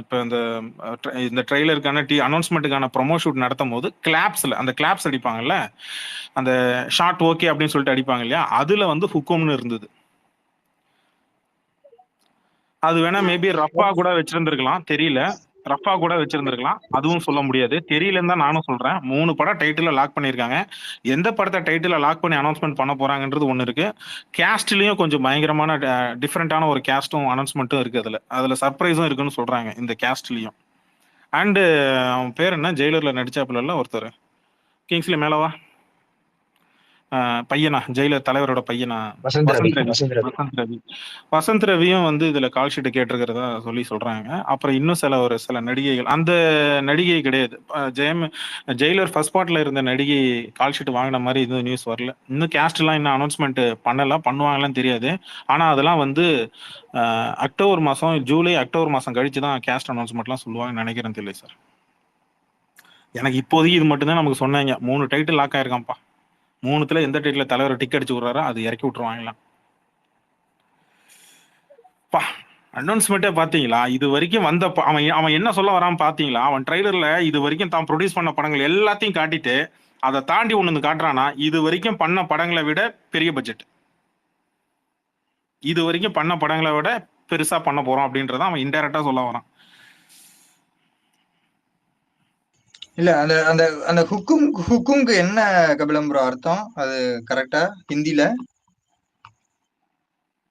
இப்போ இந்த ட்ரெய்லருக்கான அனௌன்ஸ்மெண்ட்டுக்கான promo shoot நடத்தும் போது கிளாப்ஸில் அந்த கிளாப்ஸ் அடிப்பாங்கல்ல, அந்த ஷார்ட் ஓகே அப்படின்னு சொல்லிட்டு அடிப்பாங்க இல்லையா, அதில் வந்து ஹுக்கும்னு இருந்தது. அது வேணா மேபி ரஃபா கூட வச்சிருந்திருக்கலாம், தெரியல. ரஃபா கூட வச்சிருந்திருக்கலாம், அதுவும் சொல்ல முடியாது. தெரியலன்னு தான் நானும் சொல்றேன். 3 படம் டைட்டில லாக் பண்ணியிருக்காங்க. எந்த படத்தை டைட்டில லாக் பண்ணி அனௌன்ஸ்மெண்ட் பண்ண போறாங்கன்றது ஒன்று இருக்கு. கேஸ்ட்லயும் கொஞ்சம் பயங்கரமான டிஃப்ரெண்டான ஒரு கேஸ்டும் அனௌன்ஸ்மெண்ட்டும் இருக்கு. அதுல சர்ப்ரைஸும் இருக்குன்னு சொல்றாங்க இந்த கேஸ்ட்லயும். அண்டு அவன் பேர் என்ன, ஜெயிலர்ல நடிச்சாப்புல ஒருத்தர், கிங்ஸ்லி மேலவா பையனா, ஜெயிலர் தலைவரோட பையனா, வசந்த் ரவி. வசந்த் ரவியும் வந்து இதுல கால் ஷீட் கேட்டிருக்கிறதா சொல்லி சொல்றாங்க. அப்புறம் இன்னும் சில நடிகைகள், அந்த நடிகை கிடையாது, ஜெயிலர் ஃபர்ஸ்ட் பார்ட்ல இருந்த நடிகை கால் ஷீட் வாங்கின மாதிரி இது நியூஸ் வரல. இன்னும் கேஸ்ட் எல்லாம் இன்னும் அனௌன்ஸ்மெண்ட் பண்ணல, பண்ணுவாங்களான்னு தெரியாது. ஆனா அதெல்லாம் வந்து அக்டோபர் மாசம், அக்டோபர் மாசம் கழிச்சு தான் கேஸ்ட் அனௌன்ஸ்மெண்ட்லாம் சொல்லுவாங்கன்னு நினைக்கிறேன். தெரியல சார், எனக்கு இப்போதைக்கு இது மட்டும்தான் நமக்கு சொன்னாங்க. 3 டைட்டில் லாக் ஆயிருக்கான்ப்பா. 3த்துல எந்த டைட்டில் தலைவர் டிக் அடிச்சு விடுறாரோ அது இறக்கி விட்டுருவாங்களாம். பா, அனௌன்ஸ்மெண்ட்டே பாத்தீங்களா? இது வரைக்கும் வந்த அவன் என்ன சொல்ல வரான்னு பாத்தீங்களா? அவன் ட்ரைலர்ல இது வரைக்கும் தான் ப்ரொடியூஸ் பண்ண படங்கள் எல்லாத்தையும் காட்டிட்டு அதை தாண்டி ஒண்ணு காட்டுறானா, இது வரைக்கும் பண்ண படங்களை விட பெரிய பட்ஜெட், இது வரைக்கும் பண்ண படங்களை விட பெருசா பண்ண போறோம் அப்படின்றத அவன் இன்டைரக்டா சொல்ல வரான். இல்ல அந்த அந்த அந்த ஹுக்கும்க்கு என்ன கபிலம் ப்ரோ அர்த்தம்? அது கரெக்டா ஹிந்தில?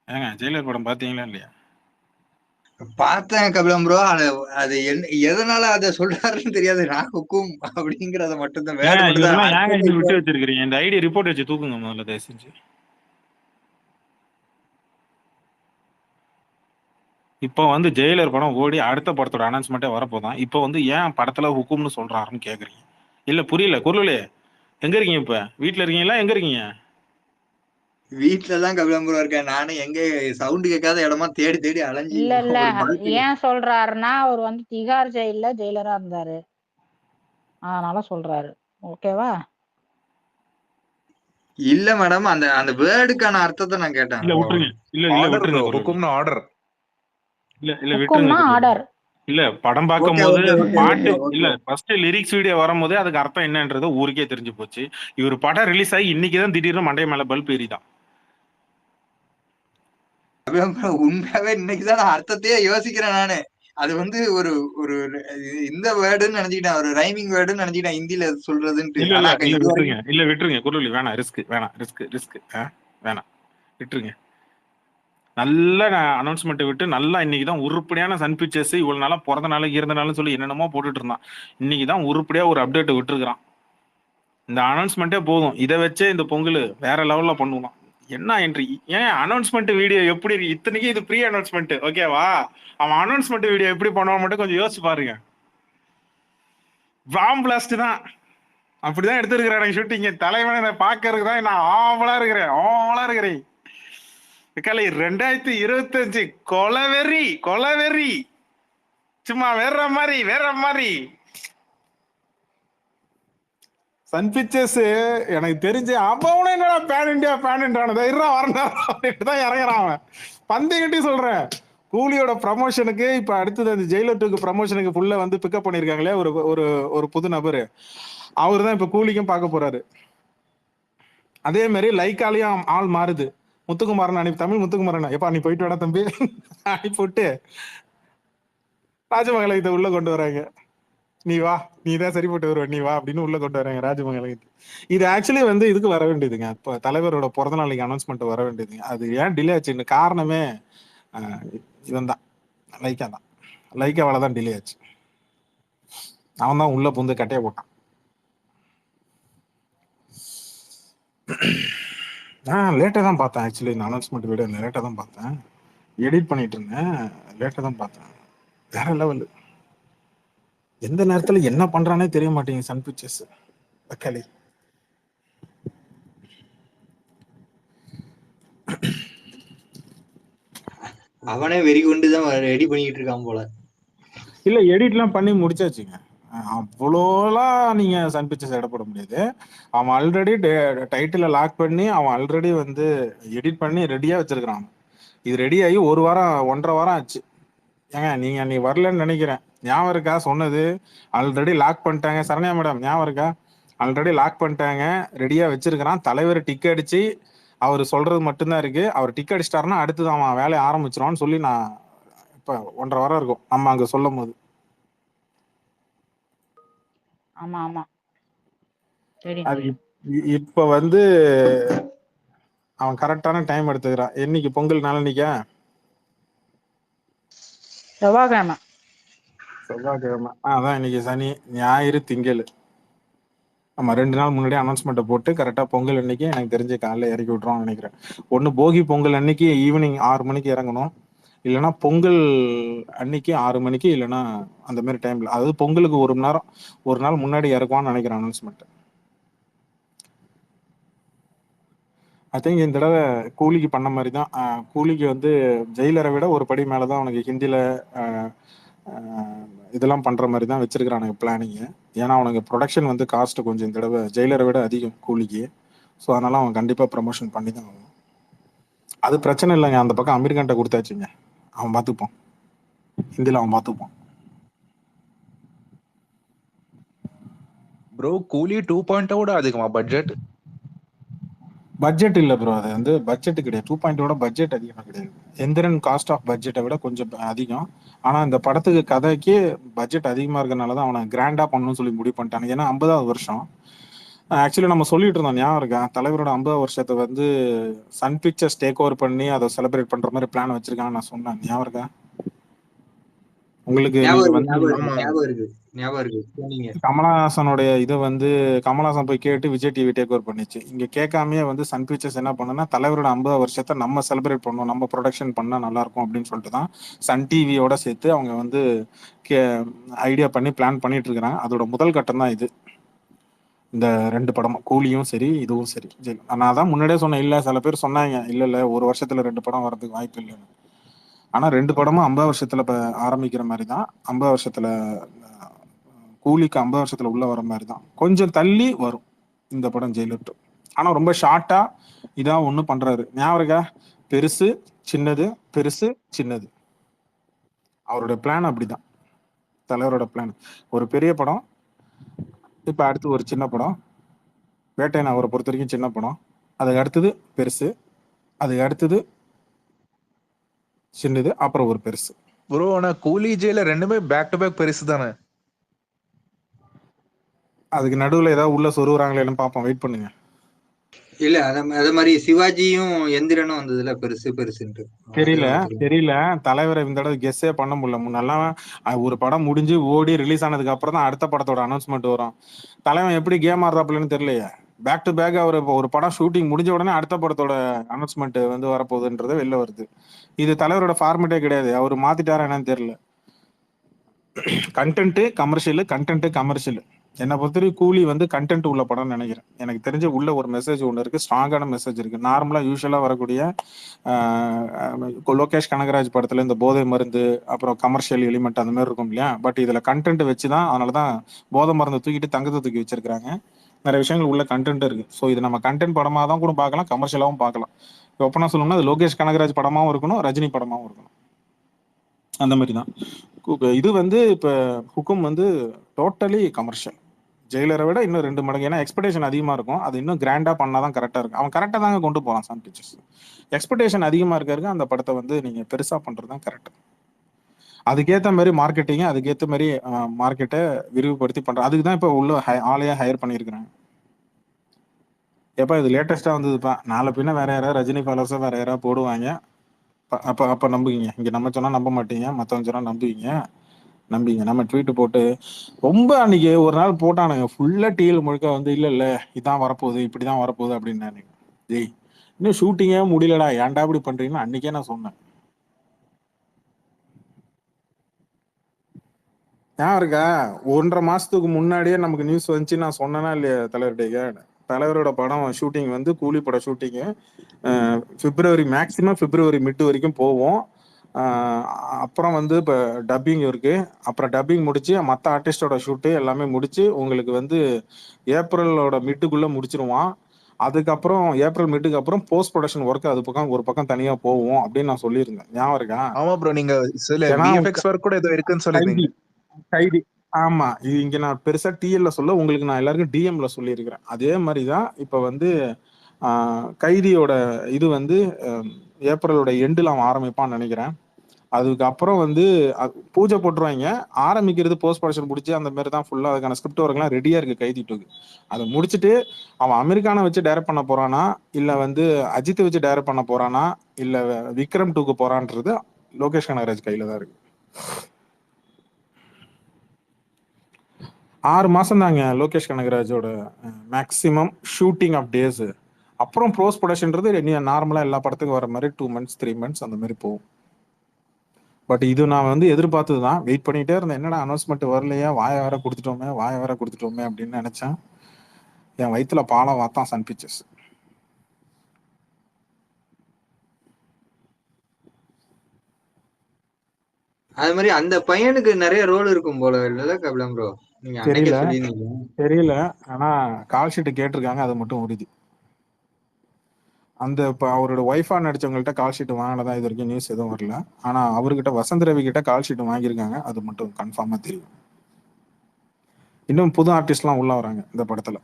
ஏங்க ஜெயிலர் படம் பாத்தீங்களா இல்லையா? பார்த்தேன் கபிலம் ப்ரோ. அது என்ன எதனால அதை சொல்றாருன்னு தெரியாது. நான் ஹுக்கும் அப்படிங்கறத மட்டும் தான் வேர்டு மட்டும் தான். ஏங்க இது விட்டு வச்சிருக்கீங்க? இந்த ஐடி ரிப்போர்ட் வச்சு தூக்குங்க முதல்ல தயவு செஞ்சு. இப்போ வந்து ஜெயிலர் படம் ஓடி அடுத்த படத்தோட அனௌன்ஸ்மெண்ட்டே வரப்போதான். இப்போ வந்து ஏன் படத்துல ஹுக்கும்னு சொல்றாருன்னு கேக்குறீங்க? இல்ல புரியல. குரலே எங்க இருக்கீங்க? இப்ப வீட்டுல இருக்கீங்களா, எங்க இருக்கீங்க? வீட்டுலதான் கபிலம் ப்ரோ இருக்கேன். நானும் எங்க சவுண்ட் கேட்காத இடமா தேடி தேடி அலைஞ்சி. இல்ல ஏன் சொல்றாருன்னா, அவர் வந்து திகார் ஜெயில ஜெயிலரா இருந்தாரு, அதனால சொல்றாரு. ஓகேவா? இல்ல மேடம், அந்த அந்த வேர்டுக்கான அர்த்தத்தை நான் கேட்டேன். இல்ல விட்டுருங்க. இல்ல விட்டுருங்க. ஹுக்கும்னா ஆர்டர். இல்ல விட்டுருங்க. ஆர்டர் இல்ல படம் பார்க்கும்போது பாட்டு இல்ல, ஃபர்ஸ்ட் லிரிக்ஸ் வீடியோ வரும்போதே அதுக்கு அர்த்தம் என்னன்றது ஊருக்கே தெரிஞ்சு போச்சு. இவர் படம் ரிலீஸ் ஆகி இன்னைக்குதான் திடீர்னு மண்டை மேல பல்ப் ஏறிதான். உண்மையாவே இன்னைக்குதான் நான் அர்த்தத்தையே யோசிக்கிறேன் நானு. அது வந்து ஒரு ஒரு இந்த வேர்டுன்னு நினைச்சுக்கிட்டேன், ஒரு ரைமிங் வேர்டுன்னு நினைச்சுக்கிட்டேன் ஹிந்தில சொல்றதுன்ட்டு. இல்ல விட்டுருங்க குரலி, வேணாம் ரிஸ்க், வேணாம் விட்டுருங்க. நல்ல அனௌன்ஸ்மெண்ட் விட்டு நல்லா இன்னைக்குதான் உருப்படியான சன் பிக்சர்ஸ் இவ்வளவு நாளா பிறந்த நாள் இறந்த நாள்னு சொல்லி என்னென்னமோ போட்டுட்டு இருந்தான். இன்னைக்குதான் உருப்படியா ஒரு அப்டேட் விட்டுருக்கான். இந்த அனௌன்ஸ்மெண்ட்டே போதும், இதை வச்சே இந்த பொங்கல் வேற லெவல்ல பண்ணுவான். என்ன என்ட்ரி, ஏன் அனௌன்ஸ்மெண்ட் வீடியோ எப்படி இருக்கு? இத்தனைக்கு இது ப்ரீ அனௌன்ஸ்மெண்ட், ஓகேவா? அவன் அனௌன்ஸ்மெண்ட் வீடியோ எப்படி பண்ணுவான் மட்டும் கொஞ்சம் யோசிச்சு பாருங்க. பாம் பிளாஸ்ட் தான், அப்படிதான் எடுத்துருக்கிறேன் ஷூட்டிங்க. தலைவனை பாக்குறதுக்கு தான் நான் ஆவலா இருக்கிறேன். 2025 கொலவெறி சும்மா வேற மாதிரி சன் பிக்சர்ஸ் எனக்கு தெரிஞ்சு அப்பவும் என்னடா பேன் இண்டியா வரணும் இறங்குறான் அவன். பந்தயங்கட்டி சொல்றேன், கூலியோட ப்ரமோஷனுக்கு இப்ப அடுத்தது அந்த ஜெயிலர் 2 ப்ரமோஷனுக்கு ஃபுல்லா வந்து பிக்கப் பண்ணிருக்காங்களே ஒரு புது நபரு, அவர் தான் இப்ப கூலிக்கும் பார்க்க போறாரு. அதே மாதிரி லைக்காலையும் ஆள் மாறுது. முத்துக்குமாரன் அனுப்பி, தமிழ் முத்துக்குமாரன், எப்பா நீ போயிட்டு வேடா தம்பி அனுப்பிவிட்டு ராஜமங்கலத்தை உள்ள கொண்டு வராங்க. நீ வா, நீ தான் சரி போட்டு வருவ, நீ வா அப்படின்னு உள்ள கொண்டு வராங்க ராஜமங்கலத்தை. இது ஆக்சுவலி வந்து இதுக்கு வர வேண்டியதுங்க, இப்போ தலைவரோட பிறந்த நாளைக்கு அனௌன்ஸ்மெண்ட் வர வேண்டியதுங்க. அது ஏன் டிலே ஆச்சுன்னு காரணமே இவன் தான், லைக்காவால தான் டிலே ஆச்சு. அவன் தான் உள்ள புந்து கட்டைய போட்டான். லேட்டாக தான் பார்த்தேன் ஆக்சுவலி, இந்த அனௌன்ஸ்மெண்ட் வீடியோ லேட்டாக தான் பார்த்தேன். எடிட் பண்ணிட்டு இருந்தேன், லேட்டாக தான் பார்த்தேன். வேற லெவலு. எந்த நேரத்துல என்ன பண்றானே தெரிய மாட்டேங்குது சன் பிக்சர்ஸ். தக்காளி அவனே வெறி கொண்டுதான் ரெடி பண்ணிட்டு இருக்கான் போல. இல்ல எடிட்லாம் பண்ணி முடிச்சாச்சுங்க. அவ்வளோலாம் நீங்க சன் பிக்சர்ஸ் எடை போட முடியாது. அவன் ஆல்ரெடி டைட்டில லாக் பண்ணி அவன் ஆல்ரெடி வந்து எடிட் பண்ணி ரெடியா வச்சிருக்கிறான். இது ரெடி ஆகி 1 வாரம் 1.5 வாரம் ஆச்சு. ஏங்க நீங்க நீ வரலன்னு நினைக்கிறேன். ஞாபகம் இருக்கா சொன்னது? ஆல்ரெடி லாக் பண்ணிட்டாங்க. சரண்யா மேடம் ஞாபகம் இருக்கா? ஆல்ரெடி லாக் பண்ணிட்டாங்க, ரெடியா வச்சிருக்கிறான். தலைவர் டிக் அடிச்சு அவர் சொல்றது மட்டும்தான் இருக்கு. அவர் டிக் அடிச்சிட்டாருன்னா அடுத்தது அவன் வேலையை ஆரம்பிச்சிருவான்னு சொல்லி நான் இப்ப 1.5 வாரம் இருக்கும் நம்ம அங்க சொல்லும் போது. ஆமா ஆமா தெரியும் அது தெரியும். இப்ப வந்து அவன் கரெக்டான டைம் எடுத்துக்கிறான். என்னைக்கு பொங்கல் நாளன்னைக்கா? செவ்வாய்க்கிழமை. செவ்வாய்க்கிழமை. அதான் இன்னைக்கு சனி, ஞாயிறு, திங்கள். ஆமா 2 நாள் முன்னாடி அனௌன்ஸ்மெண்ட்டை போட்டு கரெக்டா பொங்கல் அன்னைக்கு எனக்கு தெரிஞ்சு காலைல இறக்கி விட்டுருவான்னு நினைக்கிறேன். ஒன்னு போகி பொங்கல் அன்னைக்கு ஈவினிங் 6 மணிக்கு இறங்கணும், இல்லைன்னா பொங்கல் அன்னைக்கு 6 மணிக்கு, இல்லைன்னா அந்த மாதிரி டைம்ல, அதாவது பொங்கலுக்கு 1 மணி நேரம் 1 நாள் முன்னாடி இறக்குவான்னு நினைக்கிறேன் அனௌன்ஸ்மெண்ட். ஐ திங்க் இந்த தடவை கூலிக்கு பண்ண மாதிரி தான். கூலிக்கு வந்து ஜெயிலரை விட ஒரு படி மேலே தான் அவனுக்கு ஹிந்தியில் இதெல்லாம் பண்ணுற மாதிரி தான் வச்சிருக்கிறானுங்க பிளானிங்கு. ஏன்னா அவனுக்கு ப்ரொடக்ஷன் வந்து காஸ்ட் கொஞ்சம் இந்த தடவை ஜெயிலரை விட அதிகம் கூலிக்கு. ஸோ அதனால அவன் கண்டிப்பாக ப்ரமோஷன் பண்ணி தான் ஆகணும். அது பிரச்சனை இல்லைங்க, அந்த பக்கம் அமெரிக்கன்ட்ட கொடுத்தாச்சுங்க, அவன் பார்த்துப்பான், ஹிந்தியில் அவன் பார்த்துப்பான். ப்ரோ கூலி 2.0 விட அதிகமா பட்ஜெட்? பட்ஜெட் இல்லை ப்ரோ, அது வந்து பட்ஜெட் கிடையாது. 2.0 பட்ஜெட் அதிகமாக கிடையாது. எந்திரன் காஸ்ட் ஆஃப் பட்ஜெட்டை விட கொஞ்சம் அதிகம். ஆனால் இந்த படத்துக்கு கதைக்கு பட்ஜெட் அதிகமாக இருக்கிறனால தான் அவனை கிராண்டாக பண்ணணும்னு சொல்லி முடிவு பண்ணிட்டாங்க. ஏன்னா 50வது வருஷம். ஆக்சுவலி நம்ம சொல்லிட்டு இருந்தோம், ஞாபகம் இருக்கா? தலைவரோட 50வது வருஷத்தை வந்து சன் பிக்சர்ஸ் டேக் ஓவர் பண்ணி அதை செலிப்ரேட் பண்ற மாதிரி பிளான் வச்சிருக்காங்கன்னு நான் சொன்னேன், ஞாபகம் இருக்கா உங்களுக்கு? நீங்க வந்து ஞாபகம் இருக்கு சொன்னீங்க. கமலஹாசனுடைய இதை வந்து கமலஹாசன் போய் கேட்டு விஜய் டிவி டேக் ஓவர் பண்ணிச்சு. இங்க கேட்காமயே வந்து சன் பிக்சர்ஸ் என்ன பண்ணுன்னா, தலைவரோட 50 வருஷத்தை நம்ம செலிப்ரேட் பண்ணணும், நம்ம ப்ரொடக்ஷன் பண்ணா நல்லா இருக்கும் அப்படின்னு சொல்லிட்டு தான் சன் டிவியோட சேர்த்து அவங்க வந்து ஐடியா பண்ணி பிளான் பண்ணிட்டு இருக்கிறாங்க. அதோட முதல் கட்டம் தான் இது. இந்த 2 படமும், கூலியும் சரி இதுவும் சரி. நான் தான் முன்னாடியே சொன்னேன், இல்ல சில பேர் சொன்னாங்க இல்ல 1 வருஷத்துல 2 படம் வர்றதுக்கு வாய்ப்பு இல்லைன்னு. ஆனா 2 படமும் 50 வருஷத்துல ஆரம்பிக்கிற மாதிரி தான். 50 வருஷத்துல கூலிக்கு 50 வருஷத்துல உள்ள வர மாதிரி தான். கொஞ்சம் தள்ளி வரும் இந்த படம் ஜெயிலர் 2. ஆனா ரொம்ப ஷார்ட்டா இதான் ஒண்ணு பண்றாரு, ஞாபகம் இருக்கா? பெருசு சின்னது, பெருசு சின்னது. அவரோட பிளான் அப்படிதான். தலைவரோட பிளான் ஒரு பெரிய படம், இப்ப அடுத்து ஒரு சின்ன படம். வேட்டையன் அவரை பொறுத்த வரைக்கும் சின்ன படம், அதுக்கு அடுத்தது பெருசு, அதுக்கு அடுத்தது சின்னது, அப்புறம் ஒரு பெருசு. ப்ரோ ஆனா கூலி ஜெயிலர் ரெண்டுமே பேக் டு பேக் பெருசு தானே? அதுக்கு நடுவுல ஏதாவது உள்ள சொருகுறாங்களேன்னு பார்ப்போம், வெயிட் பண்ணுங்க. இல்ல அத மாதிரி சிவாஜியும் எந்திரனும் வந்ததுல பெருசு பெருசுன்ட்டு. தெரியல தலைவரை இந்த தடவை கெஸ்ஸே பண்ண முடியல. முன்னெல்லாம் ஒரு படம் முடிஞ்சு ஓடி ரிலீஸ் ஆனதுக்கு அப்புறம் தான் அடுத்த படத்தோட அனௌன்ஸ்மெண்ட் வரும். தலைவன் எப்படி கேம் ஆடுறாப்புலன்னு தெரியலையே. பேக் டு பேக் அவர் ஒரு படம் ஷூட்டிங் முடிஞ்ச உடனே அடுத்த படத்தோட அனௌன்ஸ்மெண்ட் வந்து வரப்போகுதுன்றது வெளில வருது. இது தலைவரோட ஃபார்மேட்டே கிடையாது. அவர் மாத்திட்டாரா என்னன்னு தெரியல. Content commercial. என்னை பொறுத்தவரைக்கும் கூலி வந்து கண்டென்ட் உள்ள படம்னு நினைக்கிறேன். எனக்கு தெரிஞ்ச உள்ள ஒரு மெசேஜ் ஒன்று இருக்கு, ஸ்ட்ராங்கான மெசேஜ் இருக்கு. நார்மலா யூஸ்வலா வரக்கூடிய லோகேஷ் கனகராஜ் படத்துல இந்த போதை மருந்து அப்புறம் கமர்ஷியல் எலிமெண்ட் அந்த மாதிரி இருக்கும் இல்லையா? பட் இதுல கண்டென்ட் வச்சுதான், அதனாலதான் போதை மருந்து தூக்கிட்டு தங்கத்தை தூக்கி வச்சிருக்காங்க. நிறைய விஷயங்கள் உள்ள கண்டென்ட் இருக்கு. ஸோ இது நம்ம கண்டென்ட் படமா தான் கூட பார்க்கலாம், கமர்ஷியலாவும் பார்க்கலாம். ஒப்பனா சொல்லணும்னா அது லோகேஷ் கனகராஜ் படமாவும் இருக்கணும், ரஜினி படமாவும் இருக்கணும். அந்த மாதிரி தான் இது வந்து. இப்ப ஹுக்கும் வந்து டோட்டலி கமர்ஷியல். ஜெயிலரை விட இன்னும் 2 மடங்கு. ஏன்னா எக்ஸ்பெக்டேஷன் அதிகமா இருக்கும், அது இன்னும் கிராண்டா பண்ணாதான் கரெக்டா இருக்கும். அவன் கரெக்டா தாங்க கொண்டு போறான் சன் பிக்சர்ஸ். எக்ஸ்பெக்டேஷன் அதிகமா இருக்காரு, அந்த படத்தை வந்து நீங்க பெருசா பண்றதுதான் கரெக்ட். அதுக்கேற்ற மாதிரி மார்க்கெட்டிங், அதுக்கேற்ற மாதிரி மார்க்கெட்டை விரிவுபடுத்தி பண்ற. அதுக்கு தான் இப்ப உள்ள ஆளையா ஹையர் பண்ணியிருக்கிறாங்க. எப்ப இது லேட்டஸ்டா வந்ததுப்பா, நாளை பின்ன வேற யாராவது ரஜினி ஃபாலோவர்ஸா வேற யாராவது போடுவாங்க. அப்ப நம்புவீங்க. இங்க நம்ம சொன்னா நம்ப மாட்டீங்க, மத்தவங்க சொன்னா நம்புவீங்க. நம்ம ட்வீட் போட்டு ரொம்ப அன்னைக்கு ஒரு நாள் போட்டானுங்க ஃபுல்லா டிஎல் முழுக்க வந்து இல்ல இதான் வரப்போகுது, இப்படிதான் வரப்போகுது அப்படின்னு. ஜெய் இன்னும் ஷூட்டிங்கே முடியலடா, ஏன்டா இப்படி பண்றீங்கன்னு அன்னைக்கே நான் சொன்னேன். ஞாபகம் இருக்கா? 1.5 மாசத்துக்கு முன்னாடியே நமக்கு நியூஸ் வந்துச்சு, நான் சொன்னேனா இல்லையா தலைவர்கிட்ட? தலைவரோட படம் ஷூட்டிங் வந்து கூலி படம் ஷூட்டிங்கு பிப்ரவரி, மேக்சிமம் பிப்ரவரி மிட் வரைக்கும் போவோம். அப்புறம் வந்து இப்போ டப்பிங் இருக்கு. அப்புறம் டப்பிங் முடிச்சு மற்ற ஆர்டிஸ்டோட ஷூட்டு எல்லாமே முடிச்சு உங்களுக்கு வந்து ஏப்ரலோட மிட்டுக்குள்ள முடிச்சிருவான். அதுக்கப்புறம் ஏப்ரல் மிட்டுக்கு அப்புறம் போஸ்ட் ப்ரொடக்ஷன் ஒர்க் அது பக்கம் ஒரு பக்கம் தனியா போவோம் அப்படின்னு நான் சொல்லியிருந்தேன். ஞாபகம் இருக்கா? ஆமா ப்ரோ, நீங்க சில ஏன்னா விஎஃப்எக்ஸ் ஒர்க் கூட ஏதோ இருக்குன்னு கைதி சொல்லியிருந்தீங்க. கைதி ஆமா, இது இங்க நான் பெருசா டிஎல்ல சொல்ல, உங்களுக்கு நான் எல்லாருக்கும் டிஎம்ல சொல்லியிருக்கிறேன். அதே மாதிரிதான் இப்ப வந்து கைதியோட இது வந்து ஏப்ரலோட எண்டில் அவன் ஆரம்பிப்பான்னு நினைக்கிறேன். அதுக்கப்புறம் வந்து பூஜை போட்டுருவாங்க. ஆரம்பிக்கிறது போஸ்ட் ப்ரொடக்ஷன் முடிச்சு அந்த மாதிரி தான் ஃபுல்லா அதுக்கான ஸ்கிரிப்ட் ஒர்க்லாம் ரெடியா இருக்கு கைதி 2க்கு. அதை முடிச்சுட்டு அவன் அமெரிக்கானை வச்சு டைரக்ட் பண்ண போறானா, இல்ல வந்து அஜித்தை வச்சு டைரக்ட் பண்ண போறானா, இல்ல விக்ரம் 2க்கு போறான்றது லோகேஷ் கனகராஜ் கையில தான் இருக்கு. 6 மாசம் தாங்க லோகேஷ் கனகராஜோட மேக்சிமம் ஷூட்டிங் ஆஃப் டேஸ். அப்புறம் போஸ்ட் ப்ரொடக்ஷன்றது நார்மலா எல்லா படத்துக்கும் வர மாதிரி 2 months 3 months அந்த மாதிரி போகும். பட் இது நான் வந்து எதிர்பார்த்தது தான். வெயிட் பண்ணிட்டே இருந்தேன், என்னடா அனௌன்ஸ்மெண்ட் வரலையா, வாய வேற கொடுத்துட்டோமே அப்படின்னு நினைச்சேன். என் வயிற்றுல பாலம் வாத்தான் சன் பிக்சர்ஸ். அது மாதிரி அந்த பையனுக்கு நிறைய ரோல் இருக்கும் போல இல்ல கபிலம் ப்ரோ? நீங்க அன்னைக்கே சொல்லிருந்தீங்க. தெரியல, ஆனா கால் ஷீட் கேட்டிருக்காங்க, அது மட்டும் உறுதி. அந்த இப்போ அவரோட ஒய்ஃபா நடிச்சவங்கள்ட்ட கால் ஷீட் வாங்கினதா இது வரைக்கும் நியூஸ் எதுவும் வரல. ஆனா அவர்கிட்ட வசந்த் ரவி கிட்ட கால் ஷீட் வாங்கியிருக்காங்க, அது மட்டும் கன்ஃபார்மா தெரியும். இன்னும் புது ஆர்டிஸ்ட்லாம் உள்ள வராங்க இந்த படத்துல.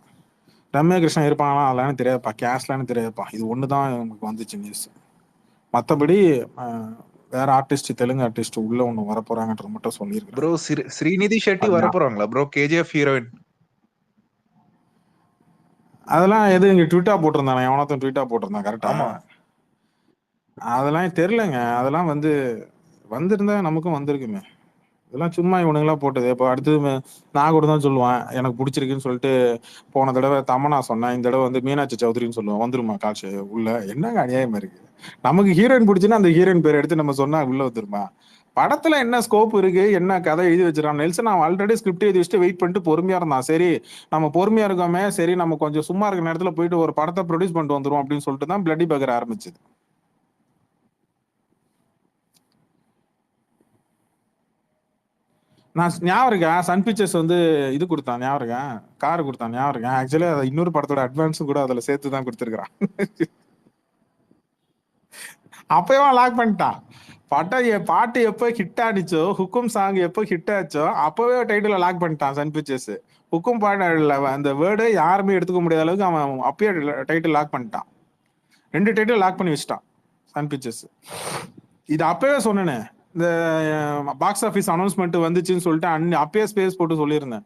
ரம்யா கிருஷ்ணன் இருப்பாங்களா அதெல்லாம் தெரியாதுப்பா, கேஸ்லான்னு தெரியாதுப்பா. இது ஒண்ணுதான் நமக்கு வந்துச்சு நியூஸ். மற்றபடி வேற ஆர்டிஸ்ட், தெலுங்கு ஆர்டிஸ்ட் உள்ள ஒண்ணு வர போறாங்கன்றது மட்டும் சொல்லியிருக்கேன். ப்ரோ ஸ்ரீநிதி ஷெட்டி வர போறாங்களா ப்ரோ, கேஜிஎஃப் ஹீரோயின்? அதெல்லாம் எது இங்க ட்விட்டா போட்டிருந்தானே, எவனத்தும் ட்விட்டா போட்டிருந்தான் கரெக்டா? அதெல்லாம் தெரியலங்க. அதெல்லாம் வந்து வந்திருந்தா நமக்கும் வந்திருக்குமே. இதெல்லாம் சும்மா இவனுங்களா போட்டது. இப்போ அடுத்து நான் கூட தான் சொல்லுவேன் எனக்கு பிடிச்சிருக்குன்னு சொல்லிட்டு. போன தடவை தமனா சொன்னேன், இந்த தடவை வந்து மீனாட்சி சௌத்ரின்னு சொல்லுவேன். வந்துருமா காட்சி உள்ள? என்னங்க அநியாயமா இருக்கு. நமக்கு ஹீரோயின் பிடிச்சுன்னா அந்த ஹீரோயின் பேர் எடுத்து நம்ம சொன்னா உள்ள வந்துருமா? படத்துல என்ன ஸ்கோப் இருக்கு, என்ன கதை எழுதி வச்சிருக்கான் நெல்சன். நான் ஆல்ரெடி ஸ்கிரிப்ட் எழுதி வச்சுட்டு வெயிட் பண்ணிட்டு பொறுமையா இருந்தான். சரி நம்ம பொறுமையா இருக்கோமே, சரி நம்ம கொஞ்சம் சும்மா இருக்க நேரத்துல போயிட்டு ஒரு படத்தை ப்ரொடியூஸ் பண்ணிட்டு வந்துரும் அப்படின்னு சொல்லிட்டு தான் பிளட்டி பர்கர் ஆரம்பிச்சது. நான் ஞாபகம் இருக்கேன், சன் பிக்சர்ஸ் வந்து இது கொடுத்தான் ஞாபகம் இருக்கேன், கார் கொடுத்தான் ஞாபகம் இருக்கேன். ஆக்சுவலி அதை இன்னொரு படத்தோட அட்வான்ஸும் கூட அதுல சேர்த்து தான் கொடுத்துருக்கான். அப்பயும் லாக் பண்ணிட்டான். பாட்டு எப்போ ஹிட் ஆனிச்சோ, ஹுக்கும் சாங் எப்போ ஹிட் ஆச்சோ அப்பவே டைட்டில லாக் பண்ணிட்டான் சன் பிக்சர்ஸ். ஹுக்கும் பாட்டு அந்த வேர்டு யாருமே எடுத்துக்க முடியாத அளவுக்கு அவன் அப்பயே டைட்டில் லாக் பண்ணிட்டான். 2 டைட்டில் லாக் பண்ணி வச்சுட்டான் சன் பிக்சர்ஸ். இது அப்பவே சொன்னேனே, இந்த பாக்ஸ் ஆஃபீஸ் அனௌன்ஸ்மெண்ட் வந்துச்சுன்னு சொல்லிட்டு அப்பயே ஸ்பேஸ் போட்டு சொல்லியிருந்தேன்.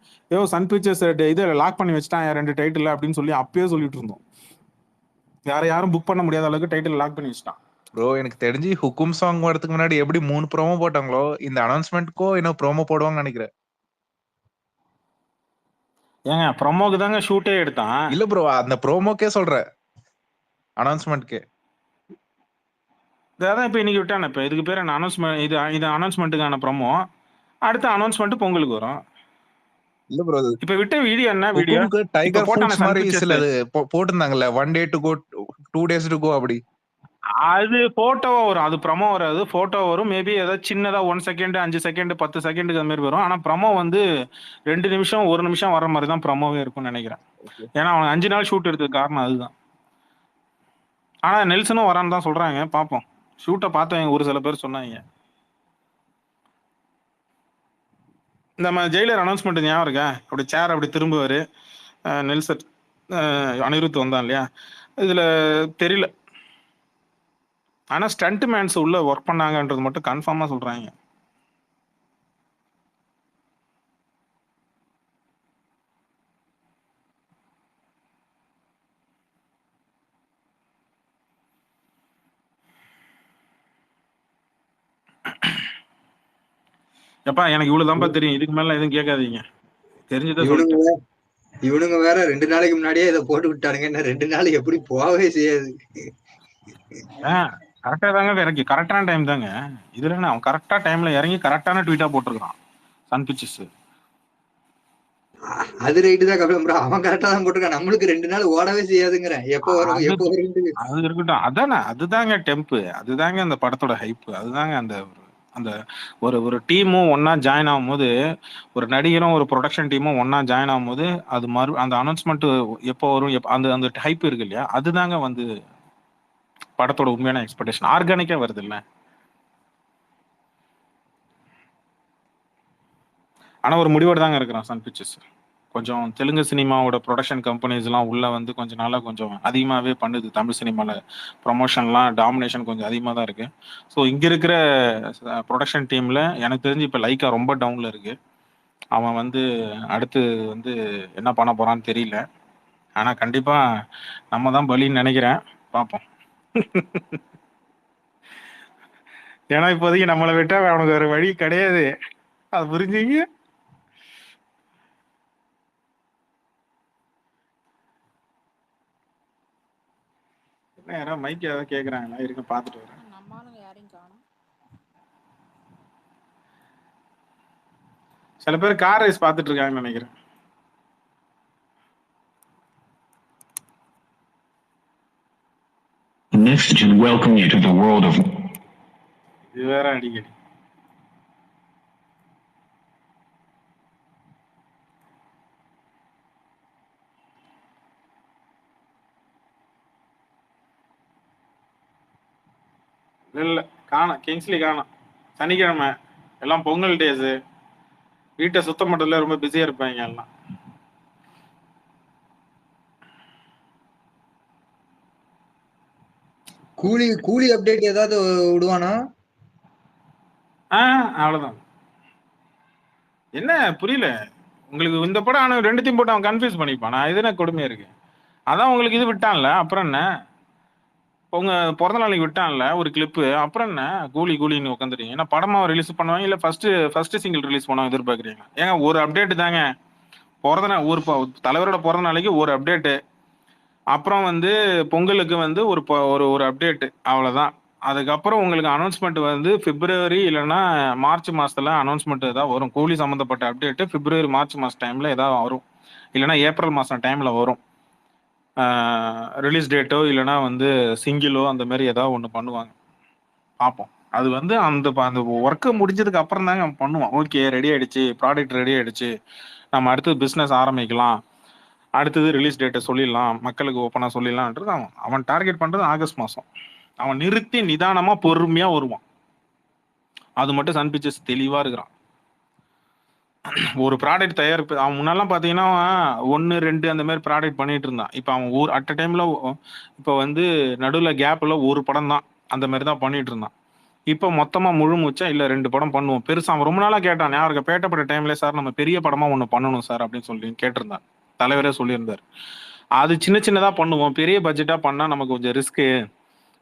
சன் பிக்சர்ஸ் இதை லாக் பண்ணி வச்சுட்டான் 2 டைட்டில் அப்படின்னு சொல்லி அப்பயே சொல்லிட்டு இருந்தோம். யாரும் புக் பண்ண முடியாத அளவுக்கு டைட்டில் லாக் பண்ணி வச்சுட்டான். ப்ரோ எனக்கு தெரிஞ்சு ஹுக்கும் சாங் வரதுக்கு முன்னாடி எப்படி 3 ப்ரோமோ போட்டாங்களோ, இந்த அனௌன்ஸ்மெண்ட்க்கோ இன்னும் ப்ரோமோ போடுவாங்கன்னு நினைக்கிறேன். ஏங்க ப்ரோமோக்கு தாங்க ஷூட்டே எடுத்தான். இல்ல ப்ரோ, அந்த ப்ரோமோக்கே சொல்றேன், அனௌன்ஸ்மெண்ட்க்கே. அதான் இப்போ இன்னைக்கு விட்டானே. இப்போ இதுக்கு பேர் என்ன அனௌன்ஸ்மெண்ட்? இது அனௌன்ஸ்மெண்ட்டுக்கான ப்ரோமோ. அடுத்த அனௌன்ஸ்மெண்ட் பொங்கலுக்கு வரும். இல்ல ப்ரோ, இப்ப விட்ட வீடியோ என்ன வீடியோ? டைகர் ஃபுட்ஸ் மாதிரி சில போட்டுருந்தாங்கல்ல, 1 day to go 2 days to go அப்படி. அது போட்டோவா வரும், அது ப்ரமோ வராது, போட்டோ வரும். மேபி ஏதாவது சின்னதா 1 செகண்ட் 5 செகண்ட் 10 செகண்டுக்கு அந்த மாதிரி வரும். ஆனா ப்ரமோ வந்து 2 நிமிஷம் 1 நிமிஷம் வர மாதிரி தான் ப்ரமோவே இருக்கும்னு நினைக்கிறேன். ஏன்னா அவன் 5 நாள் ஷூட் எடுத்தது காரணம் அதுதான். ஆனா நெல்சனும் வரான்னு தான் சொல்றாங்க, பாப்போம். ஷூட்டை பார்த்தவங்க ஒரு சில பேர் சொன்னாங்க. நம்ம ஜெயிலர் அனௌன்ஸ்மெண்ட் ஞாபகம் இருக்கா? அப்படி சேர் அப்படி திரும்புவாரு நெல்சன், அனிருத் வந்தான் இல்லையா? இதுல தெரியல. ஆனா ஸ்டண்ட் மேன்ஸ் உள்ள ஒர்க் பண்ணாங்கன்றது மட்டும் கன்ஃபார்மா சொல்றாங்க. எப்பா எனக்கு இவ்வளவுதான்ப்பா தெரியும், இதுக்கு மேல எதுவும் கேட்காதீங்க, தெரிஞ்சதை சொல்லிட்டு. இவனுங்க வேற 2 நாளைக்கு முன்னாடியே இதை போட்டு விட்டானுங்க. என்ன 2 நாளைக்கு எப்படி போகவே செய்யாது. கரெக்டா தாங்க இறங்கி, கரெக்டான டைம் தாங்க. இதுல என்ன, அவன் கரெக்டா டைம்ல இறங்கி கரெக்டான ட்வீட்டா போட்டிருக்கான் சன் பிக்சர்ஸ். அது ரைட்டு தான் கபிலம் ப்ரோ, அவன் கரெக்டா தான் போட்டிருக்கான். நம்மளுக்கு 2 நாள் ஓடவே செய்யாதுங்கிறேன். எப்போ வரும் எப்போ வரும் அது இருக்கட்டும். அதானே, அதுதாங்க டெம்ப், அதுதாங்க அந்த படத்தோட ஹைப், அதுதாங்க அந்த அந்த ஒரு ஒரு டீமும் ஒண்ணா ஜாயின் ஆகும்போது, ஒரு நடிகரும் ஒரு ப்ரொடக்ஷன் டீமும் ஒண்ணா ஜாயின் ஆகும்போது, அது அந்த அனௌன்ஸ்மெண்ட் எப்போ வரும், அந்த அந்த ஹைப் இருக்கு இல்லையா, அதுதாங்க வந்து படத்தோட உண்மையான எக்ஸ்பெக்டேஷன். ஆர்கானிக்கா வருது இல்ல. ஆனா ஒரு முடிவோடு தாங்க இருக்கிறான் சன் பிக்சர்ஸ். கொஞ்சம் தெலுங்கு சினிமாவோட ப்ரொடக்ஷன் கம்பெனிஸ்லாம் உள்ள வந்து கொஞ்ச நாளா கொஞ்சம் அதிகமாகவே பண்ணுது. தமிழ் சினிமாவில் ப்ரொமோஷன்லாம் டாமினேஷன் கொஞ்சம் அதிகமாக தான் இருக்கு. ஸோ இங்கே இருக்கிற ப்ரொடக்ஷன் டீமில் எனக்கு தெரிஞ்சு இப்போ லைக்கா ரொம்ப டவுனில் இருக்கு. அவன் வந்து அடுத்து வந்து என்ன பண்ண போறான்னு தெரியல. ஆனால் கண்டிப்பாக நம்ம தான் பலின்னு நினைக்கிறேன். பார்ப்போம். ஏன்னா இப்போதைக்கு நம்மளை விட்டா அவனுக்கு ஒரு வழி கிடையாது. அது புரிஞ்சுங்க. என்ன யாராவது மைக் ஏதாவது கேட்குறாங்களா? இருக்க பார்த்துட்டு வரேன். நம்மளும் யாரையும் காணும். சில பேர் கார் ரேஸ் பார்த்துட்டு இருக்காங்கன்னு நினைக்கிறேன். Next to welcome you to the world of இது வேற அடிக்கடி. இல்ல காணோம், கிங்ஸ்லி காணோம். சனிக்கிழமை எல்லாம் பொங்கல் டேஸு, வீட்டை சுத்தம் பண்றதுல ரொம்ப பிஸியா இருப்பாங்க எல்லாம். கூலி கூலி அப்டேட் ஏதாவது விடுவானா? அவ்வளவுதான். என்ன புரியல உங்களுக்கு இந்த படம்? ஆனா ரெண்டுத்தையும் போட்டு அவன் கன்ஃபியூஸ் பண்ணிப்பான். இது என்ன கொடுமையா இருக்கு? அதான் உங்களுக்கு இது விட்டான்ல, அப்புறம் என்ன? உங்க பிறந்த நாளைக்கு விட்டான்ல ஒரு கிளிப்பு, அப்புறம் என்ன கூலி கூலின்னு உட்காந்துருக்கீங்க? என்ன படமா ரிலீஸ் பண்ணுவாங்க இல்ல ஃபர்ஸ்ட் சிங்கிள் ரிலீஸ் பண்ண எதிர்பார்க்குறீங்க? ஏங்க ஒரு அப்டேட் தாங்க. பிறந்த நாள் ஒரு தலைவரோட பிறந்த நாளைக்கு ஒரு அப்டேட்டு, அப்புறம் வந்து பொங்கலுக்கு வந்து ஒரு ஒரு அப்டேட், அவ்வளவுதான். அதுக்கப்புறம் உங்களுக்கு அனௌன்ஸ்மெண்ட் வந்து பிப்ரவரி இல்லைன்னா மார்ச் மாசத்துல அனௌன்ஸ்மெண்ட் ஏதாவது வரும். கூலி சம்மந்தப்பட்ட அப்டேட் பிப்ரவரி மார்ச் மாசம் டைம்ல ஏதாவது வரும், இல்லைன்னா ஏப்ரல் மாசம் டைம்ல வரும். ரிலீஸ் டேட்டோ இல்லைன்னா வந்து சிங்கிளோ அந்த மாதிரி ஏதாவது ஒன்று பண்ணுவாங்க. பார்ப்போம். அது வந்து அந்த அந்த ஒர்க்கு முடிஞ்சதுக்கு அப்புறம் தாங்க அவன் பண்ணுவான். ஓகே ரெடி ஆயிடுச்சு, ப்ராடக்ட் ரெடி ஆயிடுச்சு, நம்ம அடுத்து பிஸ்னஸ் ஆரம்பிக்கலாம், அடுத்தது ரிலீஸ் டேட்டை சொல்லிடலாம், மக்களுக்கு ஓப்பனாக சொல்லிடலான்றது அவன் டார்கெட் பண்ணுறது ஆகஸ்ட் மாதம். அவன் நிறுத்தி நிதானமாக பொறுமையாக வருவான். அது மட்டும் சன் பிக்சர்ஸ் தெளிவாக இருக்கிறான். ஒரு ப்ராடக்ட் தயாரிப்பு அவன் முன்னெல்லாம் பார்த்தீங்கன்னா 1 2 அந்த மாதிரி ப்ராடக்ட் பண்ணிட்டு இருந்தான். இப்போ அவன் அட் அ டைம்ல இப்போ வந்து நடுவில் கேப்பில் ஒரு படம் தான் அந்த மாதிரி தான் பண்ணிட்டு இருந்தான். இப்போ மொத்தமா முழு மூச்சா இல்ல 2 படம் பண்ணுவோம் பெருசா. அவன் ரொம்ப நாளா கேட்டான், யாருக்கு பேட்டப்பட்ட டைம்ல சார் நம்ம பெரிய படமா ஒண்ணு பண்ணணும் சார் அப்படின்னு சொல்லி கேட்டிருந்தான். தலைவரே சொல்லியிருந்தார். அது சின்ன சின்னதா பண்ணுவோம், பெரிய பட்ஜெட்டா பண்ணா நமக்கு கொஞ்சம் ரிஸ்க்கு,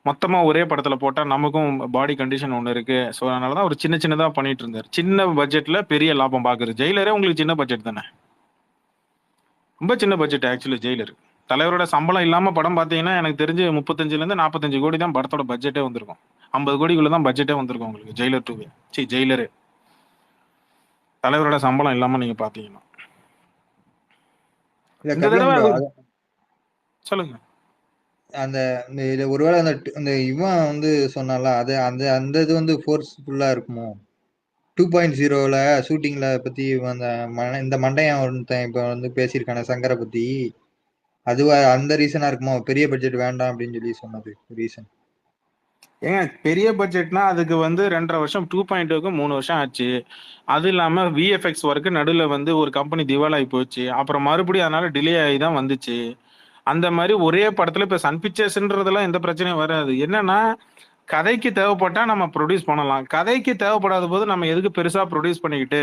மொத்தமா ஒரே படத்துல போட்டா நமக்கும் பாடி கண்டிஷன் ஒண்ணு இருக்கு. ஸோ அதனாலதான் அவர் சின்ன சின்னதா பண்ணிட்டு இருந்தார். சின்ன பட்ஜெட்ல பெரிய லாபம் பாக்குறது. ஜெயிலரே உங்களுக்கு சின்ன பட்ஜெட் தானே, ரொம்ப சின்ன பட்ஜெட் ஆக்சுவலி ஜெயிலர். தலைவரோட சம்பளம் இல்லாம படம் பாத்தீங்கன்னா எனக்கு தெரிஞ்சு 35 இருந்து 45 கோடி தான் படத்தோட பட்ஜெட்டே வந்திருக்கும். 50 கோடிக்குள்ள தான் பட்ஜெட்டே வந்திருக்கும் உங்களுக்கு ஜெயிலர் 2. ஜெயிலரு தலைவரோட சம்பளம் இல்லாம நீங்க பாத்தீங்கன்னா. இந்த தடவை சொல்லுங்க. அந்த ஒருவேளை அந்த இவன் வந்து சொன்னால அது அந்த அந்த இது வந்து ஃபோர்ஸ்ஃபுல்லா இருக்குமோ? 2.0ல ஷூட்டிங்ல பத்தி அந்த இந்த மண்டையன் ஒருத்தன் இப்ப வந்து பேசியிருக்கான சங்கரை பத்தி, அதுவா அந்த ரீசனா இருக்குமோ? பெரிய பட்ஜெட் வேண்டாம் அப்படின்னு சொல்லி சொன்னது ரீசன். ஏங்க பெரிய பட்ஜெட்னா அதுக்கு வந்து 2.5 வருஷம், 2.0க்கு 3 வருஷம் ஆச்சு. அது இல்லாம விஎஃப்எக்ஸ் ஒர்க்கு நடுவில் வந்து ஒரு கம்பெனி திவாலாகி போச்சு, அப்புறம் மறுபடியும் அதனால டிலே ஆகி தான் வந்துச்சு. அந்த மாதிரி ஒரே படத்துல இப்ப சன் பிக்சர்ஸ்ன்றதெல்லாம் எந்த பிரச்சனையும் வராது. என்னன்னா கதைக்கு தேவைப்பட்டா நம்ம ப்ரொடியூஸ் பண்ணலாம், கதைக்கு தேவைப்படாத போது நம்ம எதுக்கு பெருசா ப்ரொடியூஸ் பண்ணிக்கிட்டு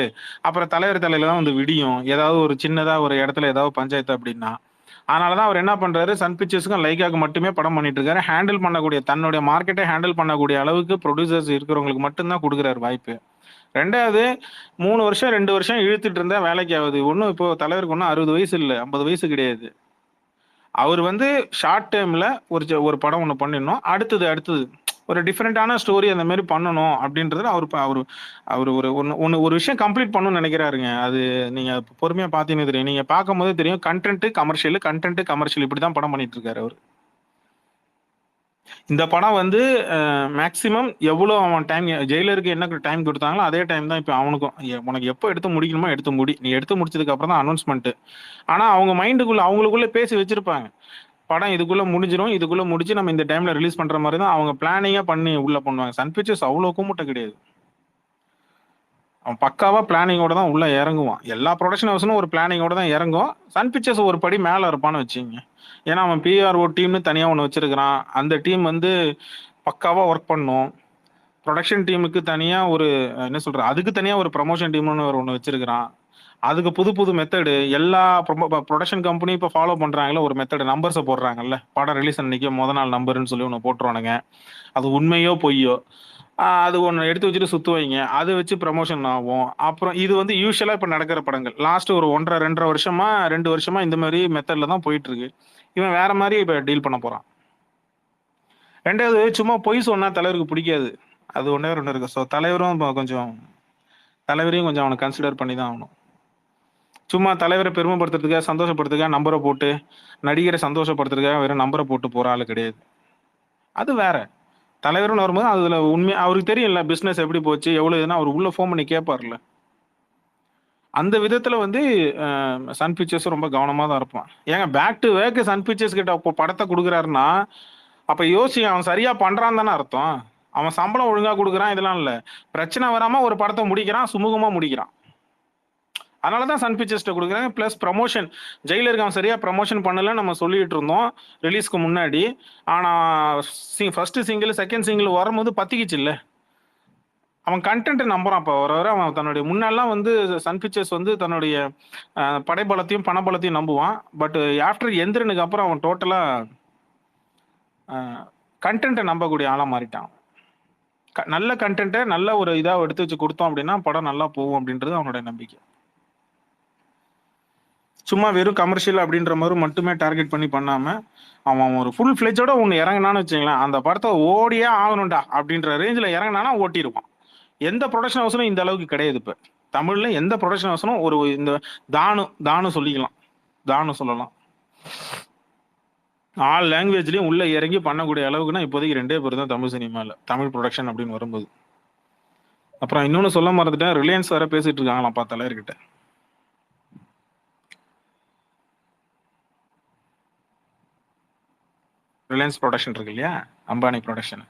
அப்புறம் தலைவர் தலையில தான் வந்து விடியும், ஏதாவது ஒரு சின்னதா ஒரு இடத்துல ஏதாவது பஞ்சாயத்து அப்படின்னா. அதனாலதான் அவர் என்ன பண்றாரு, சன் பிக்சர்ஸ்க்கும் லைக்காக்கு மட்டுமே படம் பண்ணிட்டு இருக்காரு. ஹேண்டில் பண்ணக்கூடிய தன்னுடைய மார்க்கெட்டை ஹேண்டில் பண்ணக்கூடிய அளவுக்கு ப்ரொடியூசர்ஸ் இருக்கிறவங்களுக்கு மட்டும்தான் கொடுக்குறாரு வாய்ப்பு. ரெண்டாவது 3 வருஷம் 2 வருஷம் இழுத்துட்டு இருந்தா வேலைக்கு ஆகுது. ஒன்றும் இப்போ தலைவருக்கு ஒன்றும் 60 வயசு இல்லை, 50 வயசு கிடையாது. அவர் வந்து ஷார்ட் டைம்ல ஒரு படம் ஒன்று பண்ணிடணும், அடுத்தது ஒரு டிஃப்ரெண்டான ஸ்டோரி அந்த மாதிரி பண்ணணும் அப்படின்றது அவர் ஒரு விஷயம் கம்ப்ளீட் பண்ணணும்னு நினைக்கிறாருங்க. அது நீங்க பொறுமையா பார்த்தீங்கன்னு தெரியும், நீங்க பார்க்கும் போதே தெரியும். கண்டென்ட் கமர்ஷியல் இப்படிதான் படம் பண்ணிட்டு இருக்காரு அவர். இந்த படம் வந்து மேக்ஸிமம் எவ்வளோ அவன் டைம் ஜெயிலருக்கு என்ன டைம் கொடுத்தாங்களோ அதே டைம் தான் இப்போ அவனுக்கும். உனக்கு எப்போ எடுத்து முடிக்கணுமோ எடுத்து முடி, நீ எடுத்து முடிச்சதுக்கு அப்புறம் தான் அனௌன்ஸ்மெண்ட். ஆனா அவங்க மைண்டுக்குள்ள அவங்களுக்குள்ள பேசி வச்சிருப்பாங்க, படம் இதுக்குள்ள முடிஞ்சிடும், இதுக்குள்ள முடிச்சு நம்ம இந்த டைம்ல ரிலீஸ் பண்ற மாதிரி தான் அவங்க பிளானிங்கா பண்ணி உள்ள பண்ணுவாங்க. சன் பிக்சர்ஸ் அவ்வளோ கூமுட்டை கிடையாது. அவன் பக்காவா பிளானிங்கோட தான் உள்ள இறங்குவான். எல்லா ப்ரொடக்ஷன் ஹவுஸும் ஒரு பிளானிங்கோட தான் இறங்கும். சன் பிக்சர்ஸ் ஒரு படி மேல இருப்பான்னு வச்சுங்க. ஏன்னா அவன் பிஆர்ஓ டீம்னு தனியா ஒன்று வச்சிருக்கிறான். அந்த டீம் வந்து பக்காவா ஒர்க் பண்ணும். ப்ரொடக்ஷன் டீமுக்கு தனியா ஒரு என்ன சொல்ற, அதுக்கு தனியா ஒரு ப்ரமோஷன் டீம்னு ஒன்று வச்சிருக்கிறான். அதுக்கு புது புது மெத்தடு எல்லா ப்ரொடக்ஷன் கம்பெனி இப்போ ஃபாலோ பண்றாங்கல்ல, ஒரு மெத்தடு நம்பர்ஸை போடுறாங்கல்ல. படம் ரிலீஸ் அன்னைக்கு முத நாள் நம்பர்னு சொல்லி ஒன்று போட்டுருவானுங்க. அது உண்மையோ பொய்யோ அது ஒன்று எடுத்து வச்சுட்டு சுற்றுவாங்க. அதை வச்சு ப்ரமோஷன் ஆகும். அப்புறம் இது வந்து யூஸ்வலாக இப்போ நடக்கிற படங்கள் லாஸ்ட் ஒரு 1.5-2 வருஷமா 2 வருஷமா இந்த மாதிரி மெத்தடில் தான் போயிட்டு இருக்கு. இவன் வேற மாதிரி இப்போ டீல் பண்ண போறான். ரெண்டாவது, சும்மா பொய் சொன்னா தலைவருக்கு பிடிக்காது. அது ஒன்றே ரெண்டு இருக்கு. ஸோ தலைவரும் கொஞ்சம் தலைவரையும் கொஞ்சம் அவனை கன்சிடர் பண்ணி தான் ஆகணும். சும்மா தலைவரை பெருமைப்படுத்துறதுக்காக சந்தோஷப்படுத்துக்காக நம்பரை போட்டு, நடிகரை சந்தோஷப்படுத்துறதுக்காக வெறும் நம்பரை போட்டு போற ஆளு கிடையாது. அது வேற. தலைவர்னு வரும்போது அதுல உண்மை அவருக்கு தெரியும்ல, பிசினஸ் எப்படி போச்சு எவ்வளவு இதுன்னா அவர் உள்ள ஃபோன் பண்ணி கேட்பார்ல. அந்த விதத்துல வந்து சன் பிக்சர்ஸ் ரொம்ப கவனமா தான் இருப்பான். ஏங்க back to back Sun Pictures கிட்ட இப்போ படத்தை கொடுக்குறாருன்னா அப்ப யோசி, அவன் சரியா பண்றான் தானே அர்த்தம். அவன் சம்பளம் ஒழுங்கா கொடுக்குறான், இதெல்லாம் இல்ல. பிரச்சனை வராம ஒரு படத்தை முடிக்கிறான், சுமூகமா முடிக்கிறான். அதனாலதான் சன் பிக்சர்ஸ்ட கொடுக்குறாங்க. பிளஸ் ப்ரமோஷன், ஜெயிலருக்கு அவன் சரியா ப்ரமோஷன் பண்ணல நம்ம சொல்லிட்டு இருந்தோம் ரிலீஸ்க்கு முன்னாடி. ஆனா ஃபர்ஸ்ட் சிங்கிள் செகண்ட் சிங்கிள் வரும்போது பத்திக்கிச்சு இல்ல, அவன் கண்டென்ட் நம்புறான். இப்போ வர அவன் தன்னுடைய முன்னெல்லாம் வந்து சன் பிக்சர்ஸ் வந்து தன்னுடைய படைபலத்தையும் பணபலத்தையும் நம்புவான். பட் ஆஃப்டர் எந்திரனுக்கு அப்புறம் அவன் டோட்டலா கண்டென்ட்டை நம்பக்கூடிய ஆளா மாறிட்டான். நல்ல கண்டென்ட்டை நல்ல ஒரு இதாக எடுத்து வச்சு கொடுத்தோம் அப்படின்னா படம் நல்லா போகும் அப்படின்றது அவனுடைய நம்பிக்கை. சும்மா வெறும் கமர்ஷியல் அப்படின்ற மாதிரி மட்டுமே டார்கெட் பண்ணி பண்ணாம அவன் ஒரு ஃபுல் ஃபிளெஜோட ஒன்று இறங்கினான்னு வச்சுங்களேன், அந்த படத்தை ஓடியே ஆகணும்டா அப்படின்ற ரேஞ்சில் இறங்கினானா ஓட்டிருப்பான். எந்த ப்ரொடக்ஷன் ஹவுஸும் இந்த அளவுக்கு கிடையாது. இப்போ தமிழ்ல எந்த ப்ரொடக்ஷன் ஹவுஸும் ஒரு இந்த தானு சொல்லிக்கலாம், தானு சொல்லலாம், ஆல் லாங்குவேஜ்லயும் உள்ள இறங்கி பண்ணக்கூடிய அளவுக்குன்னா இப்போதைக்கு 2 பேர் தான் தமிழ் சினிமாவில், தமிழ் ப்ரொடக்ஷன் அப்படின்னு வரும்போது. அப்புறம் இன்னொன்னு சொல்ல மறந்துட்டேன், ரிலையன்ஸ் வேற பேசிட்டு இருக்காங்களாம் தலைவர்கிட்ட. ரிலையன்ஸ் ப்ரொடக்ஷன் இருக்கு இல்லையா, அம்பானி ப்ரொடக்ஷன்,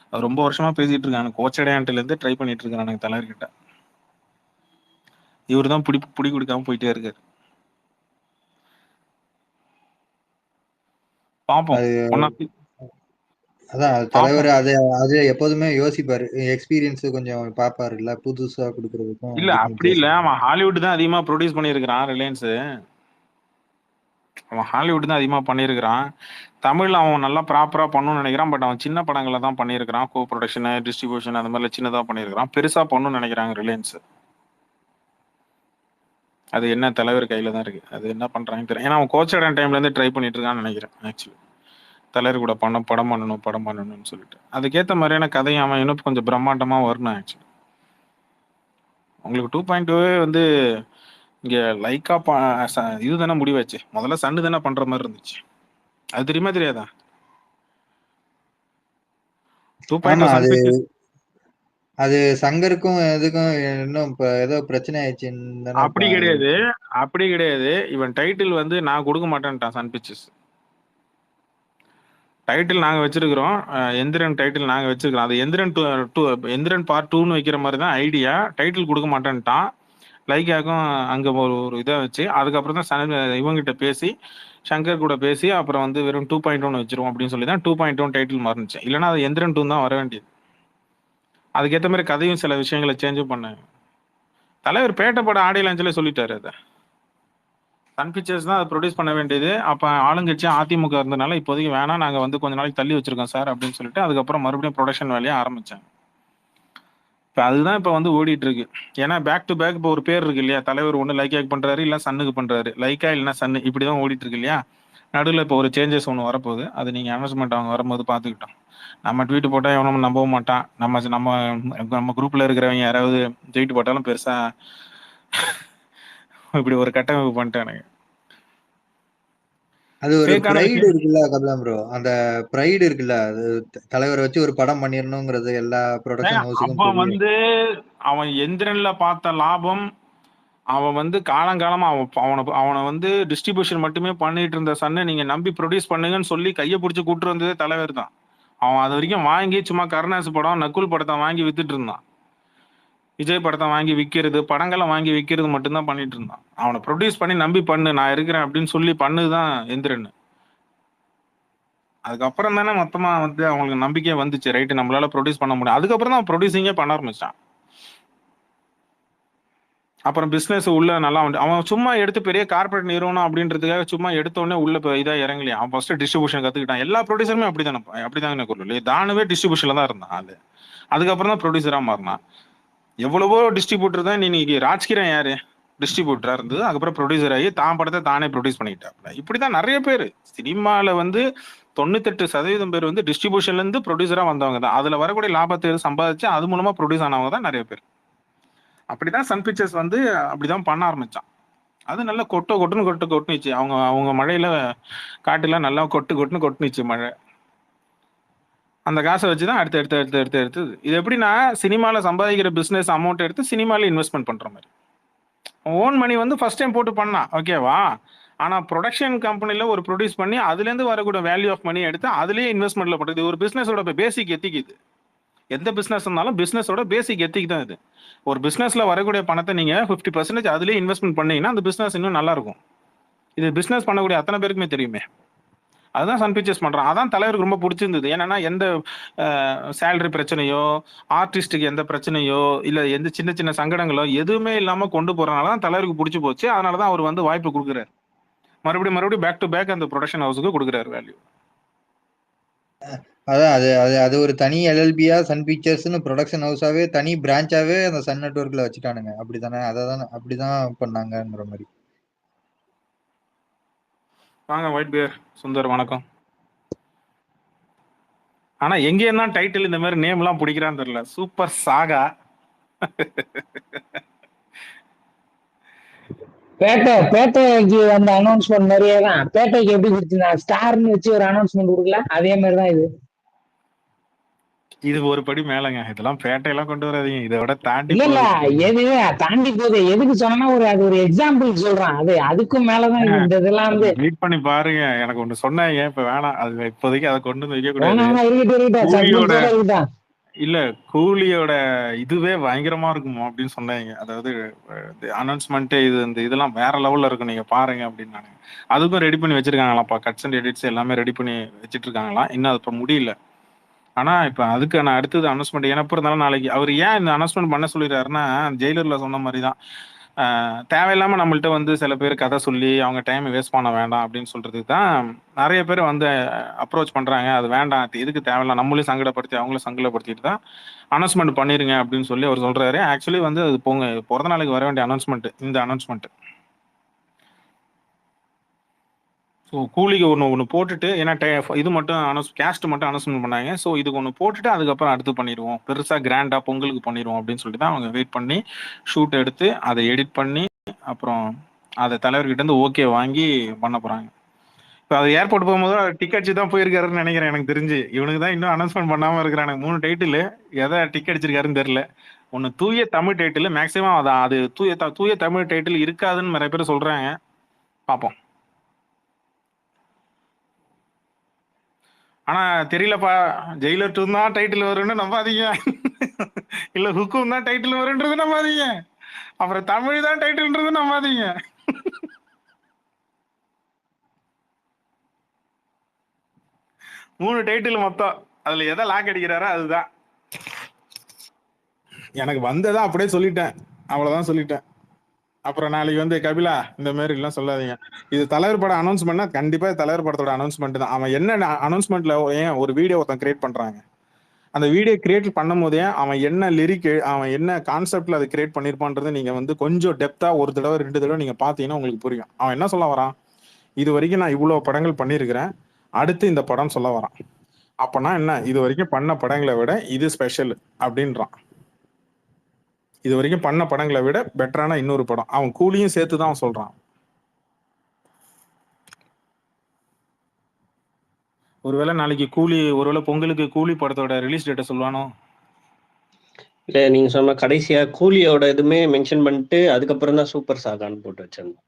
அது ரொம்ப வருஷமா பேசிட்டு இருக்காங்க. கோச்சடையான்ட்டுல இருந்து ட்ரை பண்ணிட்டு இருக்காங்க தலைவர்கிட்ட. இவர் தான் புடி கொடுக்காம போயிட்டே இருக்காரு. பாப்போம். அதான் தலைவர் அது எப்போதுமே யோசிப்பாரு, எக்ஸ்பீரியன்ஸ் கொஞ்சம் பாப்பாரு இல்ல, புதுசா கொடுக்கறதுக்கும். இல்ல அப்படி இல்ல, அவன் ஹாலிவுட் தான் அதிகமா ப்ரொடியூஸ் பண்ணியிருக்கிறான் ரிலையன்ஸ். அவன் ஹாலிவுட் தான் அதிகமா பண்ணியிருக்கிறான். தமிழ்ல அவன் நல்லா ப்ராப்பரா பண்ணணும்னு நினைக்கிறான். பட் அவன் சின்ன படங்களை தான் பண்ணியிருக்கிறான். கோ ப்ரொடக்ஷன், டிஸ்ட்ரிபியூஷன் அந்த மாதிரி சின்னதா பண்ணியிருக்கிறான். பெருசா பண்ணணும்னு நினைக்கிறாங்க ரிலையன்ஸ். அது என்ன தலைவர் கையில தான் இருக்கு, அது என்ன பண்றாங்கன்னு தெரியும். ஏன்னா அவன் கோச்சடையான் டைம்ல இருந்து ட்ரை பண்ணிட்டு இருக்கான்னு நினைக்கிறேன். ஆக்சுவலி தலைவர் கூட படம் பண்ணணும்னு சொல்லிட்டு அதுக்கேற்ற மாதிரியான கதையும் அவன் இன்னும் கொஞ்சம் பிரம்மாண்டமா வரணும். ஆக்சுவலி உங்களுக்கு 2.2 வந்து இங்க லைக்கா இது தானே முடிவாச்சு. முதல்ல சன்னு தானே பண்ற மாதிரி இருந்துச்சு. அது தெரியுமா தெரியாதா? 2.2 அது சங்கருக்கும் எதுக்கும் இன்னும் இப்ப ஏதோ பிரச்சனை ஆயிடுச்சு. அப்படி கிடையாது. இவன் டைட்டில் வந்து நான் கொடுக்க மாட்டேன்ட்டான். சன் பிக்சர்ஸ் டைட்டில் நாங்க வச்சிருக்கிறோம், எந்திரன் டைட்டில் நாங்க வச்சிருக்கிறோம். அது எந்திரன் பார்ட் 2ன்னு வைக்கிற மாதிரி தான் ஐடியா. டைட்டில் கொடுக்க மாட்டேன்ட்டான். லைக்காக்கும் அங்க ஒரு இதை வச்சு அதுக்கப்புறம் தான் இவங்கிட்ட பேசி சங்கர் கூட பேசி அப்புறம் வந்து வெறும் 2.1 வச்சிருவோம் அப்படின்னு சொல்லி தான் 2.1 டைட்டில் மாறிச்சு. இல்லைன்னா அது எந்திரன் 2 தான் வர வேண்டியது. அதுக்கேற்ற மாதிரி கதையும் சில விஷயங்களை சேஞ்சும் பண்ணாங்க. தலைவர் பேட்ட பட ஆடியோ லான்ச்ல சொல்லிட்டாரு, அதை சன் பிக்சர்ஸ் தான் அதை ப்ரொடியூஸ் பண்ண வேண்டியது. அப்போ ஆளுங்கட்சி அதிமுக இருந்தனால இப்போதைக்கு வேணாம், நாங்கள் வந்து கொஞ்ச நாளைக்கு தள்ளி வச்சிருக்கோம் சார் அப்படின்னு சொல்லிட்டு அதுக்கப்புறம் மறுபடியும் ப்ரொடக்ஷன் வேலையை ஆரம்பிச்சாங்க. இப்போ அதுதான் இப்போ வந்து ஓடிட்டு இருக்கு. ஏன்னா பேக் டு பேக் இப்போ ஒரு பேர் இருக்கு இல்லையா, தலைவர் ஒன்று லைக்காக்கு பண்றாரு, இல்லை சன்னுக்கு பண்றாரு, லைக்கா இல்லைன்னா சன்னு, இப்படி தான் ஓடிட்டு இருக்கு இல்லையா. நடுவில் இப்போ ஒரு சேஞ்சஸ் ஒன்று வரப்போகுது. அது நீங்கள் அனௌன்ஸ்மெண்ட் அவங்க வரும்போது பார்த்துக்கிட்டோம். நம்ம ட்வீட் போட்டால் எவனும் நம்பவும் மாட்டான். நம்ம குரூப்ல இருக்கிறவங்க யாராவது ட்வீட் போட்டாலும் பெருசா இப்படி ஒரு கட்டமைப்பு பண்ணிட்டானுங்க. அது ஒரு ஃபேக்கான ப்ரைடு விஷயம். இருக்குல்ல கபிலம் ப்ரோ. அந்த ப்ரைடு இருக்குல்ல, அது தலைவரை வச்சு ஒரு படம் பண்ணிடணுங்கிறது எல்லா ப்ரொடக்ஷன் ஹவுஸுக்கும் அவன் தெரியும். வந்து அவன் எந்திரன்ல பார்த்த லாபம், அவன் வந்து காலங்காலமா அவனை வந்து டிஸ்ட்ரிபியூஷன் மட்டுமே பண்ணிட்டு இருந்த சன்னை நீங்க நம்பி ப்ரொடியூஸ் பண்ணுங்கன்னு சொல்லி கையை பிடிச்சி கூட்டு வந்ததே தலைவர் தான். அவன் அது வரைக்கும் வாங்கி சும்மா கருணாசு படம், நக்குல் படத்தை வாங்கி வித்துட்டு இருந்தான். விஜய் படத்தை வாங்கி விற்கிறது, படங்களை வாங்கி விற்கிறது மட்டும்தான் பண்ணிட்டு இருந்தான். அவனை ப்ரொடியூஸ் பண்ணி நம்பி பண்ணு, நான் இருக்கிறேன் அப்படின்னு சொல்லி பண்ணுதான் எந்திரன். அதுக்கப்புறம் தானே மொத்தமா வந்து அவங்களுக்கு நம்பிக்கையே வந்துச்சு, ரைட்டு நம்மளால ப்ரொடியூஸ் பண்ண முடியும். அதுக்கப்புறம் தான் ப்ரொடியூசிங்கே பண்ண ஆரம்பிச்சான். அப்புறம் பிசினஸ் உள்ள நல்லா வந்து அவன் சும்மா எடுத்து பெரிய கார்பரேட் நிறுவனம் அப்படின்றதுக்காக சும்மா எடுத்த உடனே உள்ள இதா இறங்கலையா. அவன் ஃபர்ஸ்ட் டிஸ்ட்ரிபியூஷன் கத்துக்கிட்டான். எல்லா ப்ரொடியூசருமே அப்படிதானே குரல் தானுவே டிஸ்ட்ரிபியூஷன்ல தான் இருந்தான். அதுக்கப்புறம் தான் ப்ரொடியூசரா மாறினான். எவ்வளவோ டிஸ்ட்ரிபியூட்டர் தான். இன்னைக்கு ராஜ்கிரண் யாரு டிஸ்ட்ரிபியூட்டரா இருந்தது, அதுக்கப்புறம் ப்ரொடியூசர் ஆகி தான் படத்தை தானே ப்ரொடியூஸ் பண்ணிக்கிட்டாப்ல. இப்படிதான் நிறைய பேர் சினிமால வந்து 98% பேர் வந்து டிஸ்ட்ரிபியூஷன்ல இருந்து ப்ரொடியூசரா வந்தவங்க தான். அதுல வரக்கூடிய லாபத்தை சம்பாதிச்சு அது மூலமா ப்ரொடியூஸ் ஆனவங்க தான் நிறைய பேர். அப்படிதான் சன் பிக்சர்ஸ் வந்து அப்படிதான் பண்ண ஆரம்பிச்சான். அது நல்லா கொட்டுனுச்சு. அவங்க மழையில காட்டுல நல்லா கொட்டுனுச்சு மழை. அந்த காசை வச்சுதான் எடுத்து இது எப்படின்னா சினிமால சம்பாதிக்கிற பிசினஸ் அமௌண்ட் எடுத்து சினிமால இன்வெஸ்ட்மெண்ட் பண்ற மாதிரி. ஓன் மணி வந்து ஃபர்ஸ்ட் டைம் போட்டு பண்ணா ஓகேவா. ஆனா ப்ரொடக்ஷன் கம்பெனில ஒரு ப்ரொடியூஸ் பண்ணி அதுல இருந்து வரக்கூடிய வேல்யூ ஆஃப் மணி எடுத்து அதுலயே இன்வெஸ்ட்மெண்ட்ல பண்றது ஒரு பிசினஸோட பேசிக் எத்திக். இது எந்த பிசினஸ் இருந்தாலும் பிசினஸோட பேசிக் எத்திக் தான் இது. ஒரு பிசினஸ்ல வரக்கூடிய பணத்தை நீங்க 50% அதுலயே இன்வெஸ்ட்மெண்ட் பண்ணீங்கன்னா அந்த பிசினஸ் இன்னும் நல்லா இருக்கும். இது பிசினஸ் பண்ணக்கூடிய அத்தனை பேருக்குமே தெரியுமே. அதுதான் சன் பிக்சர்ஸ் பண்றான். அதான் தலைவருக்கு ரொம்ப பிடிச்சிருந்தது. ஏன்னா எந்த சேலரி பிரச்சனையோ, ஆர்டிஸ்டுக்கு எந்த பிரச்சனையோ, இல்ல எந்த சின்ன சின்ன சங்கடங்களோ எதுவுமே இல்லாம கொண்டு போறதுனால தான் தலைவருக்கு பிடிச்சி போச்சு. அதனாலதான் அவர் வந்து வாய்ப்பு கொடுக்குறாரு. மறுபடியும் பேக் டு பேக் அந்த ப்ரொடக்ஷன் ஹவுஸுக்கு கொடுக்குறாரு வேல்யூ. அதான் அது அது அது ஒரு தனி எல்எல்பியா சன் பிக்சர்ஸ்னு ப்ரொடக்ஷன் ஹவுஸாவே தனி பிரான்ச்சாவே அந்த சன் நெட்வொர்க்ல வச்சுட்டானுங்க. அப்படிதானே? அதான் அப்படிதான் பண்ணாங்கங்கிற மாதிரி. வாங்க ஒயிட் பியர் சுந்தர், வணக்கம். ஆனா எங்க என்ன டைட்டில் இந்த மாதிரி நேம் எல்லாம் பிடிக்கிறான்னு தெரியல. சூப்பர் சாகா. பேட்டைக்கு அந்த அனௌன்ஸ்மெண்ட் மாதிரியே தான். பேட்டைக்கு எப்படி கொடுத்துருந்தாங்க ஸ்டார்னு வச்சு ஒரு அனௌன்ஸ்மெண்ட் கொடுக்கல, அதே மாதிரிதான் இது. இது ஒரு படி மேலங்க. இதெல்லாம் பேட்டையெல்லாம் கொண்டு வராதீங்க, இதை விட தாண்டி இல்ல எது தாண்டி போகுது. எதுக்கு சொன்னா அது ஒரு எக்ஸாம்பிள் சொல்றான். அதுக்கும் மேலதான் இது. இந்த இதெல்லாம் வந்து வெயிட் பண்ணி பாருங்க. எனக்கு ஒண்ணு சொன்னாங்க, இப்ப வேணாம், அது இப்போதைக்கு அதை கொண்டு வந்து வைக்க கூடாது. இருக்கட்டும். இல்ல கூலியோட இதுவே பயங்கரமா இருக்குமோ அப்படின்னு சொன்னாங்க. அதாவது அனௌன்ஸ்மெண்ட் இதெல்லாம் வேற லெவல்ல இருக்கும், நீங்க பாருங்க அப்படின்னு. அதுக்கும் ரெடி பண்ணி வச்சிருக்காங்களாம்ப்பா. கட்ஸ் அண்ட் எடிட்ஸ் எல்லாமே ரெடி பண்ணி வச்சிட்டு இருக்காங்களாம். இன்னும் அது இப்ப முடியல. ஆனா இப்ப அதுக்கு நான் அடுத்தது அனௌன்ஸ்மெண்ட் எனப்ப இருந்தாலும் நாளைக்கு அவர் ஏன் இந்த அனௌன்ஸ்மெண்ட் பண்ண சொல்லிடுறாருன்னா, ஜெயிலர்ல சொன்ன மாதிரிதான் தேவையில்லாம நம்மள்ட்ட வந்து சில பேர் கதை சொல்லி அவங்க டைம் வேஸ்ட் பண்ண வேண்டாம் அப்படின்னு சொல்றதுக்கு தான் நிறைய பேர் வந்து அப்ரோச் பண்றாங்க. அது வேண்டாம், எதுக்கு தேவையில்லாம் நம்மளையும் சங்கடப்படுத்தி அவங்களும் சங்கடப்படுத்திட்டு தான் அனௌன்ஸ்மெண்ட் பண்ணிருங்க அப்படின்னு சொல்லி அவர் சொல்றாரு. ஆக்சுவலி வந்து அது போங்க பிறந்த நாளைக்கு வர வேண்டிய அனௌன்ஸ்மெண்ட் இந்த அனௌன்ஸ்மெண்ட். ஸோ கூலிக்கு ஒன்று போட்டுட்டு, ஏன்னா இது மட்டும் கேஸ்ட் மட்டும் அனௌன்ஸ்மெண்ட் பண்ணாங்க. ஸோ இதுக்கு ஒன்று போட்டுட்டு அதுக்கப்புறம் அடுத்து பண்ணிடுவோம், பெருசாக கிராண்டாக பொங்கலுக்கு பண்ணிடுவோம் அப்படின்னு சொல்லிட்டு தான் அவங்க வெயிட் பண்ணி ஷூட் எடுத்து அதை எடிட் பண்ணி அப்புறம் அதை தலைவர்கிட்ட இருந்து ஓகே வாங்கி பண்ண போறாங்க. இப்போ அது ஏர்போர்ட் போகும்போது டிக்கெட் தான் போயிருக்காருன்னு நினைக்கிறேன். எனக்கு தெரிஞ்சு இவனுக்கு தான் இன்னும் அனௌன்ஸ்மெண்ட் பண்ணாமல் இருக்கிறாங்க. 3 டைட்டில் எதை டிக்கெட் அடிச்சிருக்காருன்னு தெரியல. ஒன்று தூய தமிழ் டைட்டில், மேக்ஸிமம் அது தூய தமிழ் டைட்டில் இருக்காதுன்னு நிறைய பேர் சொல்றாங்க. பார்ப்போம். ஆனா தெரியலப்பா, ஜெயிலர் 2 தான் டைட்டில் வரும்னு நம்பாதீங்க. இல்ல ஹுக்கும் தான் டைட்டில் வரும்ன்றது நம்பாதீங்க. அப்புறம் தமிழ் தான் டைட்டில்ன்றது நம்பாதீங்க. மூணு டைட்டில் மொத்தம். அதுல எதை லாக் அடிக்கிறாரோ அதுதான். எனக்கு வந்ததா அப்படியே சொல்லிட்டேன், அவ்வளவுதான் சொல்லிட்டேன். அப்புறம் நாளைக்கு வந்து கபிலா இந்த மாதிரி எல்லாம் சொல்லாதீங்க. இது தலைவர் படம் அனௌன்ஸ் பண்ணா கண்டிப்பா தலைவர் படத்தோட அனௌன்ஸ்மெண்ட் தான். அவன் என்ன அனௌன்ஸ்மெண்ட்ல ஏன் ஒரு வீடியோ ஒருத்தன் கிரியேட் பண்றாங்க, அந்த வீடியோ கிரியேட் பண்ணும் போதே அவன் என்ன லிரிக், அவன் என்ன கான்செப்ட்ல அதை கிரியேட் பண்ணிருப்பான்றது நீங்க வந்து கொஞ்சம் டெப்தா ஒரு தடவை 2 தடவை நீங்க பாத்தீங்கன்னா உங்களுக்கு புரியும். அவன் என்ன சொல்ல வரான், இது வரைக்கும் நான் இவ்வளவு படங்கள் பண்ணிருக்கிறேன், அடுத்து இந்த படம் சொல்ல வரான். அப்பனா என்ன, இது வரைக்கும் பண்ண படங்களை விட இது ஸ்பெஷல் அப்படின்றான். இது வரைக்கும் பண்ண படங்களை விட பெட்டரான இன்னொரு படம். அவன் கூலியும் சேர்த்துதான் அவன் சொல்றான். ஒருவேளை நாளைக்கு ஒருவேளை பொங்கலுக்கு கூலி படத்தோட ரிலீஸ் டேட்டை சொல்லுவானோ? இல்ல நீங்க சொன்ன கடைசியா கூலியோட இதுமே மென்ஷன் பண்ணிட்டு அதுக்கப்புறம் தான் சூப்பர் சாகான்னு போட்டு வச்சிருந்தோம்.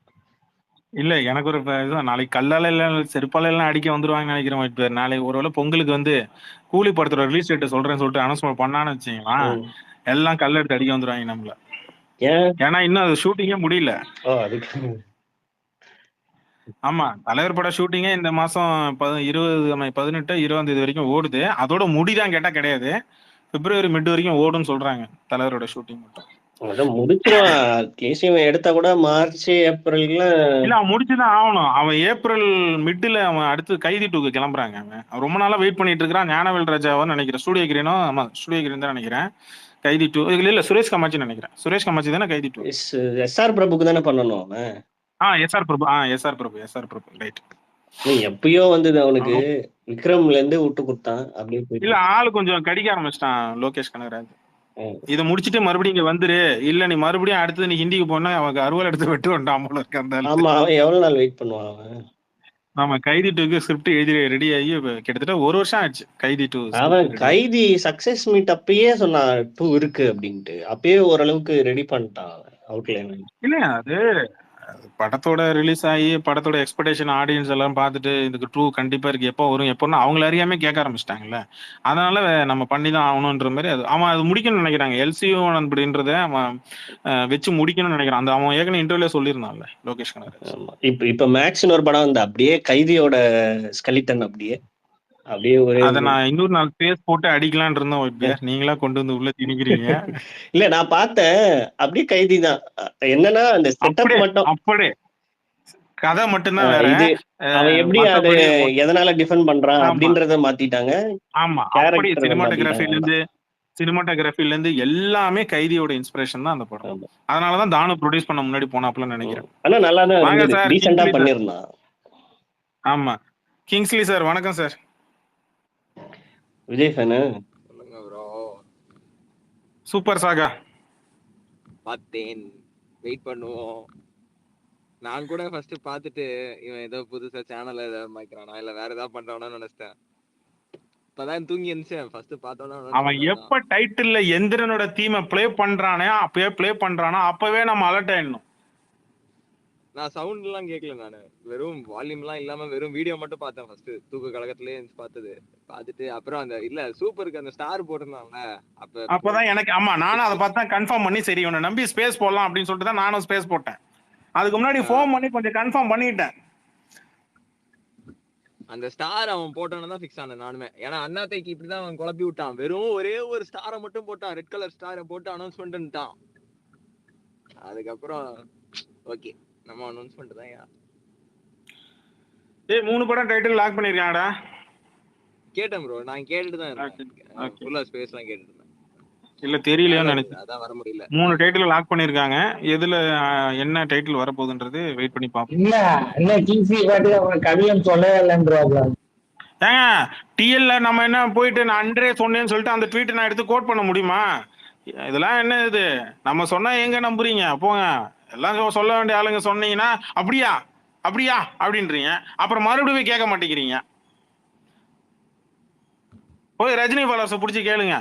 இல்ல எனக்கு ஒரு இதுதான், நாளைக்கு கல்லால எல்லாம் செருப்பால எல்லாம் அடிக்க வந்துருவாங்கன்னு நினைக்கிறேன். இப்ப நாளைக்கு ஒருவேளை பொங்கலுக்கு வந்து கூலி படத்தோட ரிலீஸ் டேட்டை சொல்றேன்னு சொல்லிட்டு அனௌன்ஸ்மெண்ட் பண்ணான்னு வச்சுங்களா, எல்லாம் கல் எடுத்து அடிக்க வந்துருவாங்க நம்மள. ஏன்னா இன்னும் அது ஷூட்டிங்கே முடியல. ஆமா, தலைவர் பட ஷூட்டிங்கே இந்த மாசம் 18 20ஆம் தேதி வரைக்கும் ஓடுது. அதோட முடிதான் கேட்டா கிடையாது, பிப்ரவரி மிட் வரைக்கும் ஓடுன்னு சொல்றாங்க தலைவரோட ஷூட்டிங் மட்டும். அதான் எடுத்தா கூட மார்ச் ஏப்ரல்ல இல்ல அவன் முடிச்சுதான் ஆகணும். அவன் ஏப்ரல் மிட்ல அவன் அடுத்து கைதி 2க்கு கிளம்புறாங்க. அவன் ரொம்ப நாளா வெயிட் பண்ணிட்டு இருக்கிறான். ஞானவேல் ராஜாவான்னு நினைக்கிறேன், ஸ்டூடியோ கிரீனோ. ஆமா ஸ்டூடியோ கிரீன் தான் நினைக்கிறேன். கைதி 2 இல்ல சுரேஷ் கமாச்சி நினைக்கிறேன். சுரேஷ் கமாச்சி தானே கைதி 2. எஸ்ஆர் பிரபுக்கு தானே பண்ணணும் அவன். எஸ்ஆர் பிரபு ரைட். எப்பயோ வந்தது அவனுக்கு, விக்ரம்ல இருந்து விட்டு கொடுத்தான் அப்படியே. இல்ல ஆளு கொஞ்சம் கடிக்க ஆரம்பிச்சிட்டான் லோகேஷ் கனகராஜ். இதை முடிச்சுட்டு மறுபடியும் இங்க வந்துரு, இல்ல நீ மறுபடியும் அடுத்தது நீ ஹிந்திக்கு போனா அவனுக்கு அறுவல் எடுத்து வெட்டு வேண்டாம் போல இருக்கு அந்த. ஆமா, அவன் எவ்வளவு நாள் வெயிட் பண்ணுவான் அவன். ஆமா, கைதி 2க்கு ஸ்கிரிப்ட் எழுதி ரெடி ஆகி கிட்டத்தட்ட 1 வருஷம் ஆச்சு. கைதி 2 அவன் கைதி சக்சஸ் மீட் அப்பயே சொன்னான் 2 இருக்கு அப்படின்ட்டு. அப்பயே ஓரளவுக்கு ரெடி பண்ணிட்டான் அவுட்லைன். இல்ல அது படத்தோட ரிலீஸ் ஆகி படத்தோட எக்ஸ்பெக்டேஷன் ஆடியன்ஸ் எல்லாம் பார்த்துட்டு இதுக்கு 2 கண்டிப்பா இருக்கு, எப்போ வரும் எப்போன்னா அவங்கள அறியாம கேட்க ஆரம்பிச்சிட்டாங்கல்ல. அதனால நம்ம பண்ணிதான் ஆகணும்ன்ற மாதிரி அவன் அது முடிக்கணும்னு நினைக்கிறாங்க. எல்சியூ அப்படின்றத அவன் வச்சு முடிக்கணும்னு நினைக்கிறான். அந்த அவன் ஏற்கனவே இன்டர்வியூல சொல்லியிருந்தான்ல லோகேஷ் கனகராஜ். இப்ப மேக்ஸ்னு ஒரு படம் வந்து அப்படியே கைதியோட ஸ்கெலிட்டன் அப்படியே அத நான் இன்னொரு நாள் பேஸ் போட்டு அடிக்கலான் இருந்தோம். நீங்களா கொண்டு வந்து உள்ள திணிக்கிறீங்க. இல்ல நான் பார்த்தேன், அப்படியே கைதி தான். என்னன்னா அந்த செட்டப் மட்டும், அப்படியே கதை மட்டும்தான் வேற. அவன் எப்படி அது எதனால டிஃபெண்ட் பண்றான் அப்படின்றத மாத்திட்டாங்க. ஆமா, அப்படியே சினிமாட்டோகிராஃபில இருந்து எல்லாமே கைதியோட இன்ஸ்பிரேஷன் தான் அந்த படம். அதனாலதான் தானு ப்ரொடியூஸ் பண்ண முன்னாடி போனாப்ல நினைக்கிறேன். ஆனா நல்லா தான் டீசென்ட்டா பண்ணிருந்தான். ஆமா, கிங்ஸ்லி சார் வணக்கம் சார். விஜய் ஃபேன். சொல்லுங்க ப்ரோ. சூப்பர் சாகா பார்த்தேன், வெயிட் பண்ணுவோம். நான் கூட ஃபர்ஸ்ட் பார்த்துட்டு இவன் ஏதோ புதுசா சேனல் ஏதாவது மாய்க்கிறானா இல்ல வேற ஏதாவது பண்றானான்னு நினைச்சிட்டேன். இப்பதான் தூங்கி இருந்துச்சேன் ஃபர்ஸ்ட் பார்த்தோன்னா. அவன் எப்ப டைட்டில்ல எந்திரனோட தீமை ப்ளே பண்றானோ அப்பவே நம்ம அலர்ட் ஆயிடணும். நான் சவுண்ட் எல்லாம் கேட்கல, நானு வெறும் வால்யூம் எல்லாம் இல்லாம வெறும் வீடியோ மட்டும் பார்த்தேன். ஃபர்ஸ்ட் தூக்க கழகத்திலே பார்த்தது பார்த்துட்டு அப்புறம் அந்த இல்ல சூப்பருக்கு அந்த ஸ்டார் போட்டிருந்தாங்க அப்பதான் எனக்கு. ஆமா, நானும் அதை பார்த்தா கன்ஃபார்ம் பண்ணி சரி இவனை நம்பி ஸ்பேஸ் போடலாம் அப்படின்னு சொல்லிட்டு தான் நானும் ஸ்பேஸ் போட்டேன். அதுக்கு முன்னாடி ஃபோன் பண்ணி கொஞ்சம் கன்ஃபார்ம் பண்ணிட்டேன். அந்த ஸ்டார் அவன் போட்டானு தான் ஃபிக்ஸ் ஆனேன் நானுமே. ஏன்னா அண்ணாத்தைக்கு இப்படிதான் அவன் குழப்பி விட்டான். வெறும் ஒரே ஒரு ஸ்டாரை மட்டும் போட்டான், ரெட் கலர் ஸ்டாரை போட்டு அனௌன்ஸ்மெண்ட் பண்ணிட்டான். அதுக்கப்புறம் ஓகே நம்ம அனௌன்ஸ்மெண்ட் தான். ஏய் 3 படம் டைட்டில் லாக் பண்ணிருக்காங்கடா. கேட்டேன் ப்ரோ, நான் கேட்டுட்டு தான் இருக்கேன். ஃபுல்லா ஸ்பேஸ்லாம் கேட்டுட்டு இருந்தேன். இல்ல தெரியலையோன்னு நினைச்சேன். அதான் வர முடியல. 3 டைட்டில் லாக் பண்ணிருக்காங்க. எதுல என்ன டைட்டில் வர போகுதுன்றது வெயிட் பண்ணி பாப்போம். இல்ல கிங்ஸ்லி பாட்டு அவன் கவியம் சொல்லவே இல்லைன்றாங்க. ஏங்க டிஎல்ல நம்ம என்ன போயிட்டு நான் அன்றே சொன்னேன்னு சொல்லிட்டு அந்த ட்வீட் நான் எடுத்து கோட் பண்ண முடியுமா? இதெல்லாம் என்ன இது? நம்ம சொன்னா எங்க நம்புறீங்க? போங்க, எல்லாம் சொல்ல வேண்டிய ஆளுங்க சொன்னீங்கன்னா அப்படியா அப்படின்றீங்க, அப்புறம் மறுபடியும் கேட்க மாட்டேங்கிறீங்க. போய் ரஜினி ஃபாலோவர்ஸை பிடிச்சி கேளுங்க.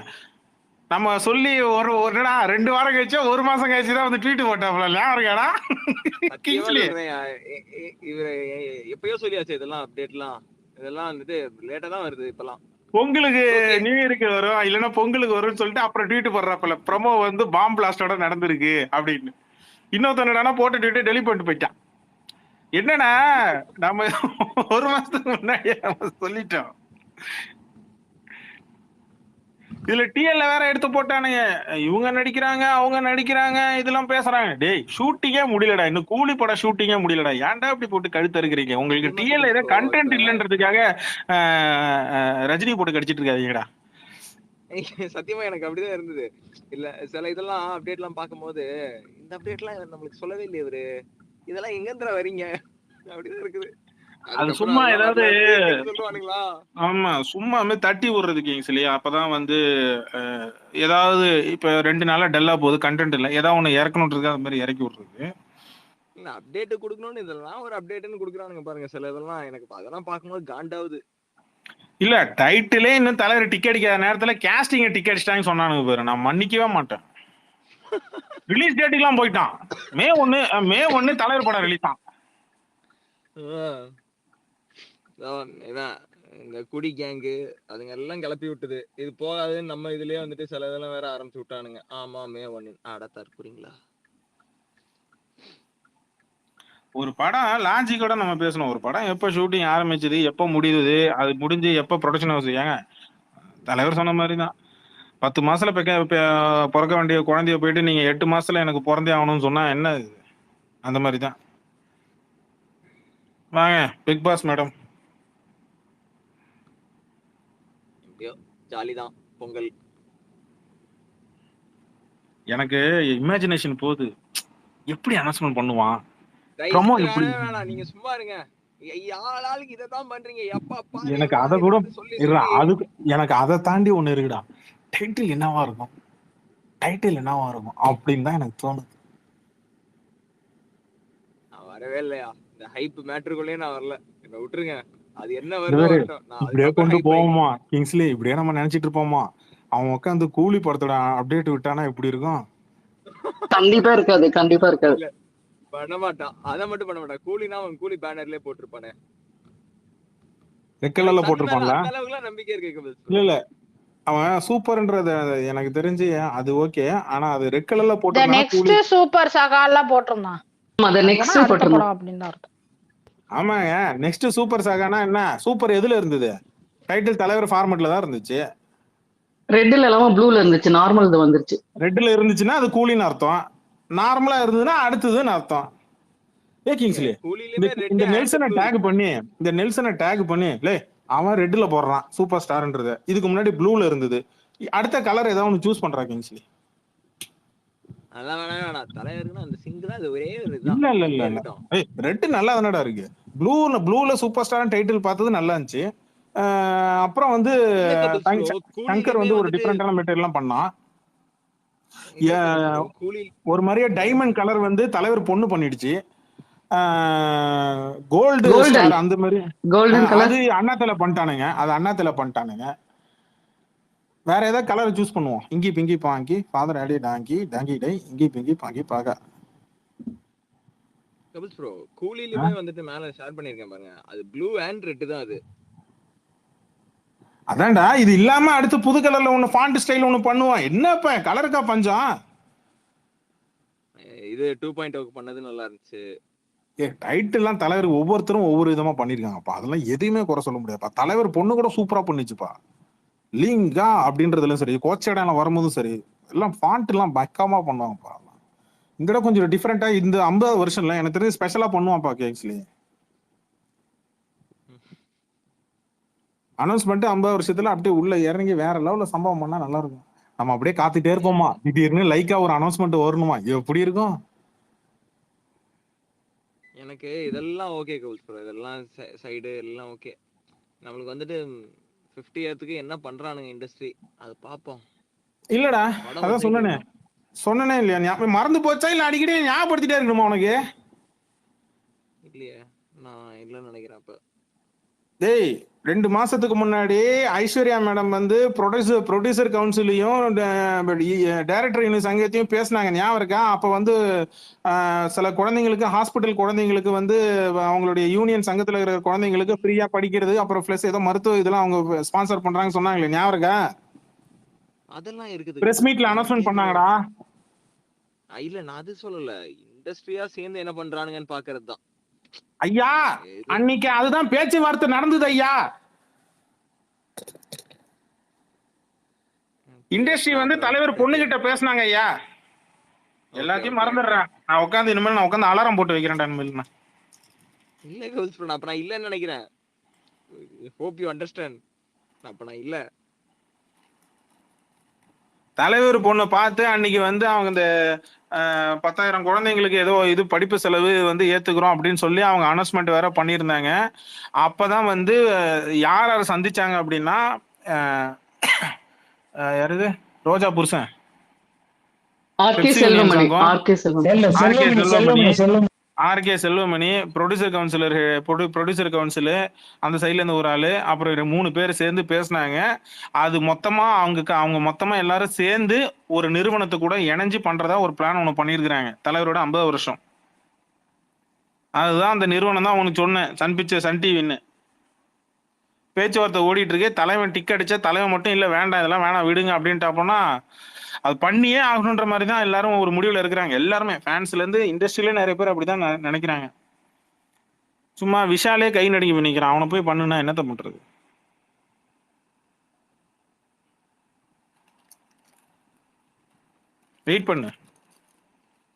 நம்ம சொல்லி ஒரு 2 வாரம் கழிச்சு 1 மாசம் கழிச்சுதான் வந்து ட்வீட் போட்டாப்ல. ஞாபகம்டா இவரு எப்பயோ சொல்லியாச்சு இதெல்லாம் அப்டேட்லாம். இதெல்லாம் வந்துட்டு லேட்டா தான் வருது இப்பெல்லாம். பொங்கலுக்கு நியூ இயருக்கு வரும், இல்லைன்னா பொங்கலுக்கு வரும்னு சொல்லிட்டு அப்புறம் ட்வீட் போடுறாப்பல ப்ரோமோ வந்து பாம் பிளாஸ்டோட நடந்திருக்கு அப்படின்னு. இன்னொருத்தனடா போட்டு ட்வீட் டெலிட் பண்ணிட்டு போயிட்டான். என்னன்னா நம்ம 1 மாசத்துக்கு முன்னாடியே நம்ம சொல்லிட்டோம். இதுல டிஎல்ல வேற எடுத்து போட்டானுங்க, இவங்க நடிக்கிறாங்க அவங்க நடிக்கிறாங்க இதெல்லாம் பேசுறாங்க. டேய் ஷூட்டிங்கே முடியலடா, இன்னும் கூலி பட ஷூட்டிங்கே முடியலடா, ஏன்டா இப்படி போட்டு கழுத்து அறுக்கிறீங்க? உங்களுக்கு டிஎல்ல ஏதோ கண்டென்ட் இல்லைன்றதுக்காக ரஜினி போட்டு கடிச்சிட்டு இருக்காதீங்கடா. சத்தியமா எனக்கு அப்படிதான் இருந்தது. இல்ல சில இதெல்லாம் அப்டேட் எல்லாம் பார்க்கும்போது இந்த அப்டேட் எல்லாம் நம்மளுக்கு சொல்லவே இல்லையே இவரு, இதெல்லாம் எங்க இருந்து வரீங்க அப்படிதான் இருக்குது. அது சும்மா ஏதாவது ஆமா சும்மா தட்டி விடுறதுக்கு இல்லையா? அப்பதான் வந்து ஏதாவது இப்ப 2 நாளா டல்லா போகுது, கண்டென்ட் இல்ல, ஏதாவது ஒண்ணு இறக்கணும்ன்றது அது மாதிரி இறக்கி விடுறது. அப்டேட் கொடுக்கணும்னு இதெல்லாம் ஒரு அப்டேட்னு கொடுக்குறானுங்க பாருங்க. சில இதெல்லாம் எனக்கு அதெல்லாம் பார்க்கும்போது காண்டாவுது. இல்ல டைட்டிலே இன்னும் தலைவர் டிக்கெட் அடிக்காத நேரத்துல கேஸ்டிங்க டிக்கெட் அடிச்சிட்டாங்கன்னு சொன்னானுங்க பாரு, நான் மன்னிக்கவே மாட்டேன். ரிலீஸ் டேட்டுக்கெல்லாம் போயிட்டான். மே 1 தலைவர் படம் ரிலீஸ் தான். என்ன இந்த குடி கேங்கு அதுங்க எல்லாம் கிளப்பி விட்டுது. இது போகாதுன்னு நம்ம இதுலயே வந்துட்டு சில இதெல்லாம் வேற ஆரம்பிச்சு விட்டானுங்க. ஆமா மே 1 தற்கூறீங்களா? ஒரு படம் லாஜிக்கோட நம்ம பேசணும். ஒரு படம் எப்ப ஷூட்டிங் ஆரம்பிச்சது, எப்ப முடியுது, அது முடிஞ்சு எப்ப ப்ரொடக்ஷன் ஹவுஸ். ஏங்க தலைவர் சொன்ன மாதிரி தான் 10 மாசத்துல பிறக்க வேண்டிய குழந்தைய போயிட்டு நீங்க 8 மாசத்துல எனக்கு பிறந்தே ஆகணும்னு சொன்னா என்ன இது? அந்த மாதிரி தான். வாங்க பிக் பாஸ் மேடம். ஜாலி தான் பொங்கல். எனக்கு இமேஜினேஷன் போகுது, எப்படி அனௌன்ஸ்மெண்ட் பண்ணுவான், நீங்க சும்மா இருங்க. ஆளாளுக்கு இததான் பண்றீங்க. எப்பா எனக்கு அதை கூட எனக்கு அதை தாண்டி ஒண்ணு இருக்குடா. டைட்டில் என்னவா இருக்கும் அப்படின்னு தான் எனக்கு தோணுது. வரவே இல்லையா இந்த ஹைப் மேட்டருக்குள்ளே நான் வரல. என்ன விட்டுருங்க. அது என்ன வருதோ இப்படியே கொண்டு போவோமா கிங்ஸ்லி, இப்படியே நம்ம நினைச்சிட்டு இருப்போமா? அவன் உட்காந்து கூலி படத்தோட அப்டேட் விட்டானா எப்படி இருக்கும்? கண்டிப்பா இருக்காது. பண்ண மாட்டான். அதை மட்டும் பண்ண மாட்டான். கூலினா அவன் கூலி பேனர்லயே போட்டிருப்பானே, ரெட் கலர்ல போட்டிருப்பான்ல. நம்பிக்கை இருக்கு. இல்ல அவன் சூப்பர்ன்றது எனக்கு தெரிஞ்சு அது ஓகே. ஆனா அது ரெட் கலர்ல போட்டு நெக்ஸ்ட் சூப்பர் சாகால போட்டுருந்தான். ஆமாங்க, நெக்ஸ்ட் சூப்பர் சாகானா என்ன? சூப்பர் எதுல இருந்தது? டைட்டில் தலைவர் ஃபார்மட்ல தான் இருந்துச்சு. ரெட்ல இல்லாம ப்ளூல இருந்துச்சு. நார்மல் இது வந்துருச்சு. ரெட்ல இருந்துச்சுன்னா அது கூலின்னு அர்த்தம். நார்மலா இருந்ததுன்னா அடுத்ததுன்னு அர்த்தம். ஏ கிங்ஸ்லி, இந்த நெல்சனை டேக் பண்ணி லே அவன் ரெட்ல போடுறான் சூப்பர் ஸ்டார்ன்றது. இதுக்கு முன்னாடி ப்ளூல இருந்தது. அடுத்த கலர் ஏதாவது ஒன்னு சூஸ் பண்றா கிங்ஸ்லி. அதான் வேணா தலைவருக்குன்னா அந்த சிங்கிளா அது ஒரே ஒரு இல்ல ரெட் நல்லா தானடா இருக்கு. ப்ளூல சூப்பர் ஸ்டார் டைட்டில் பார்த்தது நல்லா இருந்துச்சு. அப்புறம் வந்து சங்கர் வந்து ஒரு டிஃபரெண்டான மெட்டீரியல்லாம் பண்ணான். ஒரு மாதிரியே டைமண்ட் கலர் வந்து தலைவர் பொண்ணு பண்ணிடுச்சு. கோல்டு அந்த மாதிரி அது அண்ணாத்தல பண்ணிட்டானுங்க. வேற ஏதாவது கலர் சூஸ் பண்ணுவோம். இங்கி பிங்கி பாங்கி ஃபாதர் ஆடி டாங்கி டாங்கி டை இங்கி பிங்கி பாங்கி பாக. கபில்ஸ் ப்ரோ கூலிலயே வந்துட்டு மேல ஷேர் பண்ணிருக்கேன் பாருங்க. அது ப்ளூ அண்ட் ரெட் தான். அது அதான்டா. இது இல்லாம அடுத்து புது கலர்ல ஒன்னு ஃபாண்ட் ஸ்டைல் ஒன்னு பண்ணுவான். என்னப்பா கலருக்கா பஞ்சம்? இது 2.0 பண்ணது நல்லா இருந்துச்சு. டைட்டில் எல்லாம் தலைவர் ஒவ்வொருத்தரும் ஒவ்வொரு விதமா பண்ணிருக்காங்கப்பா. அதெல்லாம் எதையுமே குறை சொல்ல முடியாதுப்பா. தலைவர் பொண்ணு கூட சூப்பரா பண்ணிச்சுப்பா. லிங்கா அப்படின்றதுல சரி, கோச்சைடால வரும்போதும் சரி, எல்லாம் ஃபாண்ட் எல்லாம் பக்காமா பண்ணுவாங்கப்பா. இங்கட கொஞ்சம் டிஃபரெண்டா இந்த 50 வருஷம்ல எனக்கு தெரிஞ்சு ஸ்பெஷலா பண்ணுவான்ப்பா கேக்ஸ்லி. அனௌன்ஸ்மெண்ட் 50 வருஷத்துல அப்படியே உள்ள இறங்கி வேற லெவல்ல சம்பவம் பண்ணா நல்லா இருக்கும். நம்ம அப்படியே காத்துட்டே இருப்போமா, திடீர்னு லைக்கா ஒரு அனௌன்ஸ்மெண்ட் வரணுமா, எப்படி இருக்கும்? எனக்கு இதெல்லாம் ஓகே கவுல்ஸ் ப்ரோ. இதெல்லாம் சைடு எல்லாம் ஓகே. நம்மளுக்கு வந்துட்டு 50 இயர்த்துக்கு என்ன பண்றானுங்க இண்டஸ்ட்ரி அது பாப்போம். இல்லடா அதான் சொன்னனே இல்லையா? மறந்து போச்சா இல்ல அடிக்கடி ஞாபகப்படுத்திட்டே இருக்கணுமா உனக்கு? இல்லையே, நான் இல்லைன்னு நினைக்கிறேன். அப்ப டேய் 2 மாசத்துக்கு முன்னாடி ஐஸ்வர்யா மேடம் வந்து ப்ரொடியூசர் கவுன்சிலையும் டைரக்டர் யூனியன் சங்கத்தையும் பேசினாங்க, ஞாபகம் இருக்கா? அப்ப வந்து சில குழந்தைங்களுக்கு, ஹாஸ்பிட்டல் குழந்தைங்களுக்கு வந்து அவங்களுடைய யூனியன் சங்கத்துல இருக்கிற குழந்தைங்களுக்கு ஃப்ரீயா படிக்கிறது, அப்புறம் பிளஸ் ஏதோ மருத்துவ இதெல்லாம் அவங்க ஸ்பான்சர் பண்றாங்க சொன்னாங்களே, ஞாபகம் இருக்கா? அதெல்லாம் இருக்குது. பிரஸ் மீட்ல அனௌன்ஸ்மெண்ட் பண்ணாங்கடா. இல்ல நான் அது சொல்லல, இண்டஸ்ட்ரியா சேர்ந்து என்ன பண்றானுங்கன்னு பாக்குறது தான். ஐயா அன்னைக்கு அதுதான் பேச்சுவார்த்தை நடந்தது ஐயா. இண்டஸ்ட்ரி வந்து தலைவர் பொண்ணுகிட்ட பேசினாங்க ஐயா. எல்லாத்தையும் மறந்துடுறேன். நான் உட்காந்து அலாரம் போட்டு வைக்கிறேன். இல்ல கவுல்ஸ் ப்ரோ, அப்ப நான் இல்லன்னு நினைக்கிறேன். Hope you understand. அப்ப நான் இல்ல. தலைவர் பொண்ணை பார்த்து அன்னைக்கு வந்து அவங்க இந்த 10,000 குழந்தைங்களுக்கு ஏதோ இது படிப்பு செலவு வந்து ஏத்துக்கிறோம் அப்படின்னு சொல்லி அவங்க அனௌன்ஸ்மெண்ட் வேற பண்ணியிருந்தாங்க. அப்பதான் வந்து யார் சந்திச்சாங்க அப்படின்னா, யாருது ரோஜா புருஷன் ஆர்கே செல்வமணி, ப்ரொடியூசர் கவுன்சிலு அந்த சைட்ல இருந்து ஒரு ஆளு, அப்புறம் 3 பேர் சேர்ந்து பேசினாங்க. அது மொத்தமா அவங்க மொத்தமா எல்லாரும் சேர்ந்து ஒரு நிறுவனத்தை கூட இணைஞ்சு பண்றதா ஒரு பிளான் ஒன்று பண்ணியிருக்கிறாங்க. தலைவரோட 50 வருஷம். அதுதான் அந்த நிறுவனம் தான் உனக்கு சொன்னேன், சன் டிவின்னு. பேச்சுவார்த்தை ஓடிட்டு இருக்கு. தலைவன் டிக் அடிச்சா தலைவன் மட்டும் இல்ல வேண்டாம் இதெல்லாம் வேணாம் விடுங்க அப்படின்ட்டாப்போனா அது பண்ணியே ஆகணுன்ற மாதிரி தான் எல்லாரும் ஒரு முடிவுல இருக்கிறாங்க. எல்லாருமே ஃபேன்ஸ்ல இருந்து இண்டஸ்ட்ரியில நிறைய பேர் அப்படிதான் நினைக்கிறாங்க. சும்மா விஷாலே கை நடுங்கி பண்ணிக்கிறான். அவனை போய் பண்ணுனா என்னத்த பண்றது? வெயிட் பண்ணு,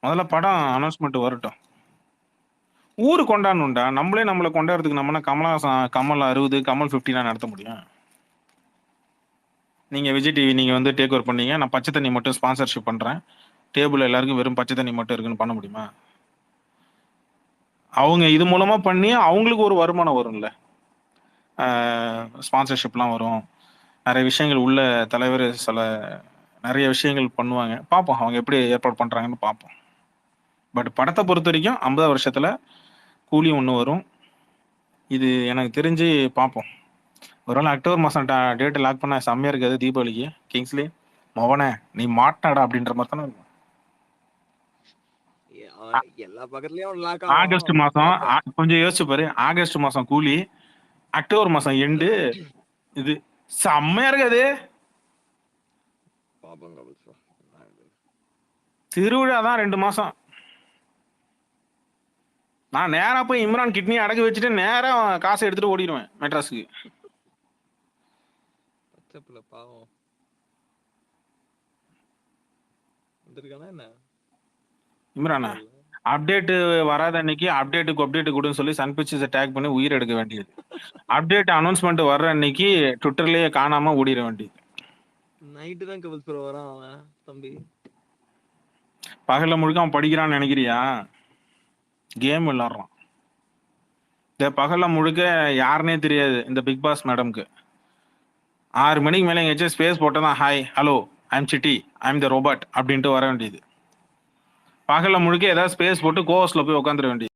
முதல்ல படம் அனௌன்ஸ்மெண்ட் வரட்டும். ஊரு கொண்டாடணும்டா. நம்மளை கொண்டாடுறதுக்கு நம்மனா கமல் 60 கமல் 50 நடத்த முடியும்? நீங்க விஜய் டிவி நீங்க வந்து டேக் ஓவர் பண்ணீங்க, நான் பச்சை தண்ணி மட்டும் ஸ்பான்சர்ஷிப் பண்றேன், டேபிள் எல்லாருக்கும் வெறும் பச்சை தண்ணி மட்டும் இருக்குன்னு பண்ண முடியுமா? அவங்க இது மூலமா பண்ணி அவங்களுக்கு ஒரு வருமானம் வரும்ல, ஸ்பான்சர்ஷிப்லாம் வரும், நிறைய விஷயங்கள் உள்ள தலைவர் நிறைய விஷயங்கள் பண்ணுவாங்க. பார்ப்போம் அவங்க எப்படி ஏற்பாடு பண்றாங்கன்னு பார்ப்போம். பட் படத்தை பொறுத்த வரைக்கும் 50 வருஷத்துல கூலி ஒன்று வரும். இது எனக்கு தெரிஞ்சு பார்ப்போம். ஒருவேளை அக்டோபர் மாதம் டேட்டு லாக் பண்ண செம்மையா இருக்காது தீபாவளிக்கு. கிங்ஸ்லி மவனே நீ மாட்டினாடா அப்படின்ற மாதிரி தானே இருக்கும். எல்லா பக்கத்துலயும் லாக் ஆகஸ்ட் மாதம் கொஞ்சம் யோசிச்சு பாரு, ஆகஸ்ட் மாதம் கூலி, அக்டோபர் மாதம் எண்டு, இது செம்மையா இருக்காது. திருவிழா தான் 2 மாசம். நான் நேரா போய் இம்ரான் கிட்னி அடகு வச்சுட்டு நேரா காசை எடுத்துட்டு ஓடிடுவேன் மெட்ராஸுக்கு. பாவம் வந்திருக்கானா என்ன இம்ரானா? அப்டேட் வராத அன்னைக்கு அப்டேட் கொடுன்னு சொல்லி சன் பிக்சர்ஸை டேக் பண்ணி உயிர் எடுக்க வேண்டியது. அப்டேட் அனௌன்ஸ்மெண்ட் வர்ற அன்னைக்கு ட்விட்டர்லயே காணாம ஓடிட வேண்டியது. நைட்டு தான் கபில் ப்ரோ வரான் அவன் தம்பி. பகல்ல முழுக்க அவன் படிக்கிறான்னு நினைக்கிறியா? கேம் விளாடுறான். இந்த பகல்ல முழுக்க யாருன்னே தெரியாது இந்த பிக் பாஸ் மேடம்க்கு. 6 மணிக்கு மேலே எங்கேயாச்சும் ஸ்பேஸ் போட்டதான் hi hello I'm Chitti I'm the robot அப்படின்ட்டு வர வேண்டியது. பகல்ல முழுக்க ஏதாவது ஸ்பேஸ் போட்டு கோவஸ்ல போய் உட்காந்துட வேண்டியது.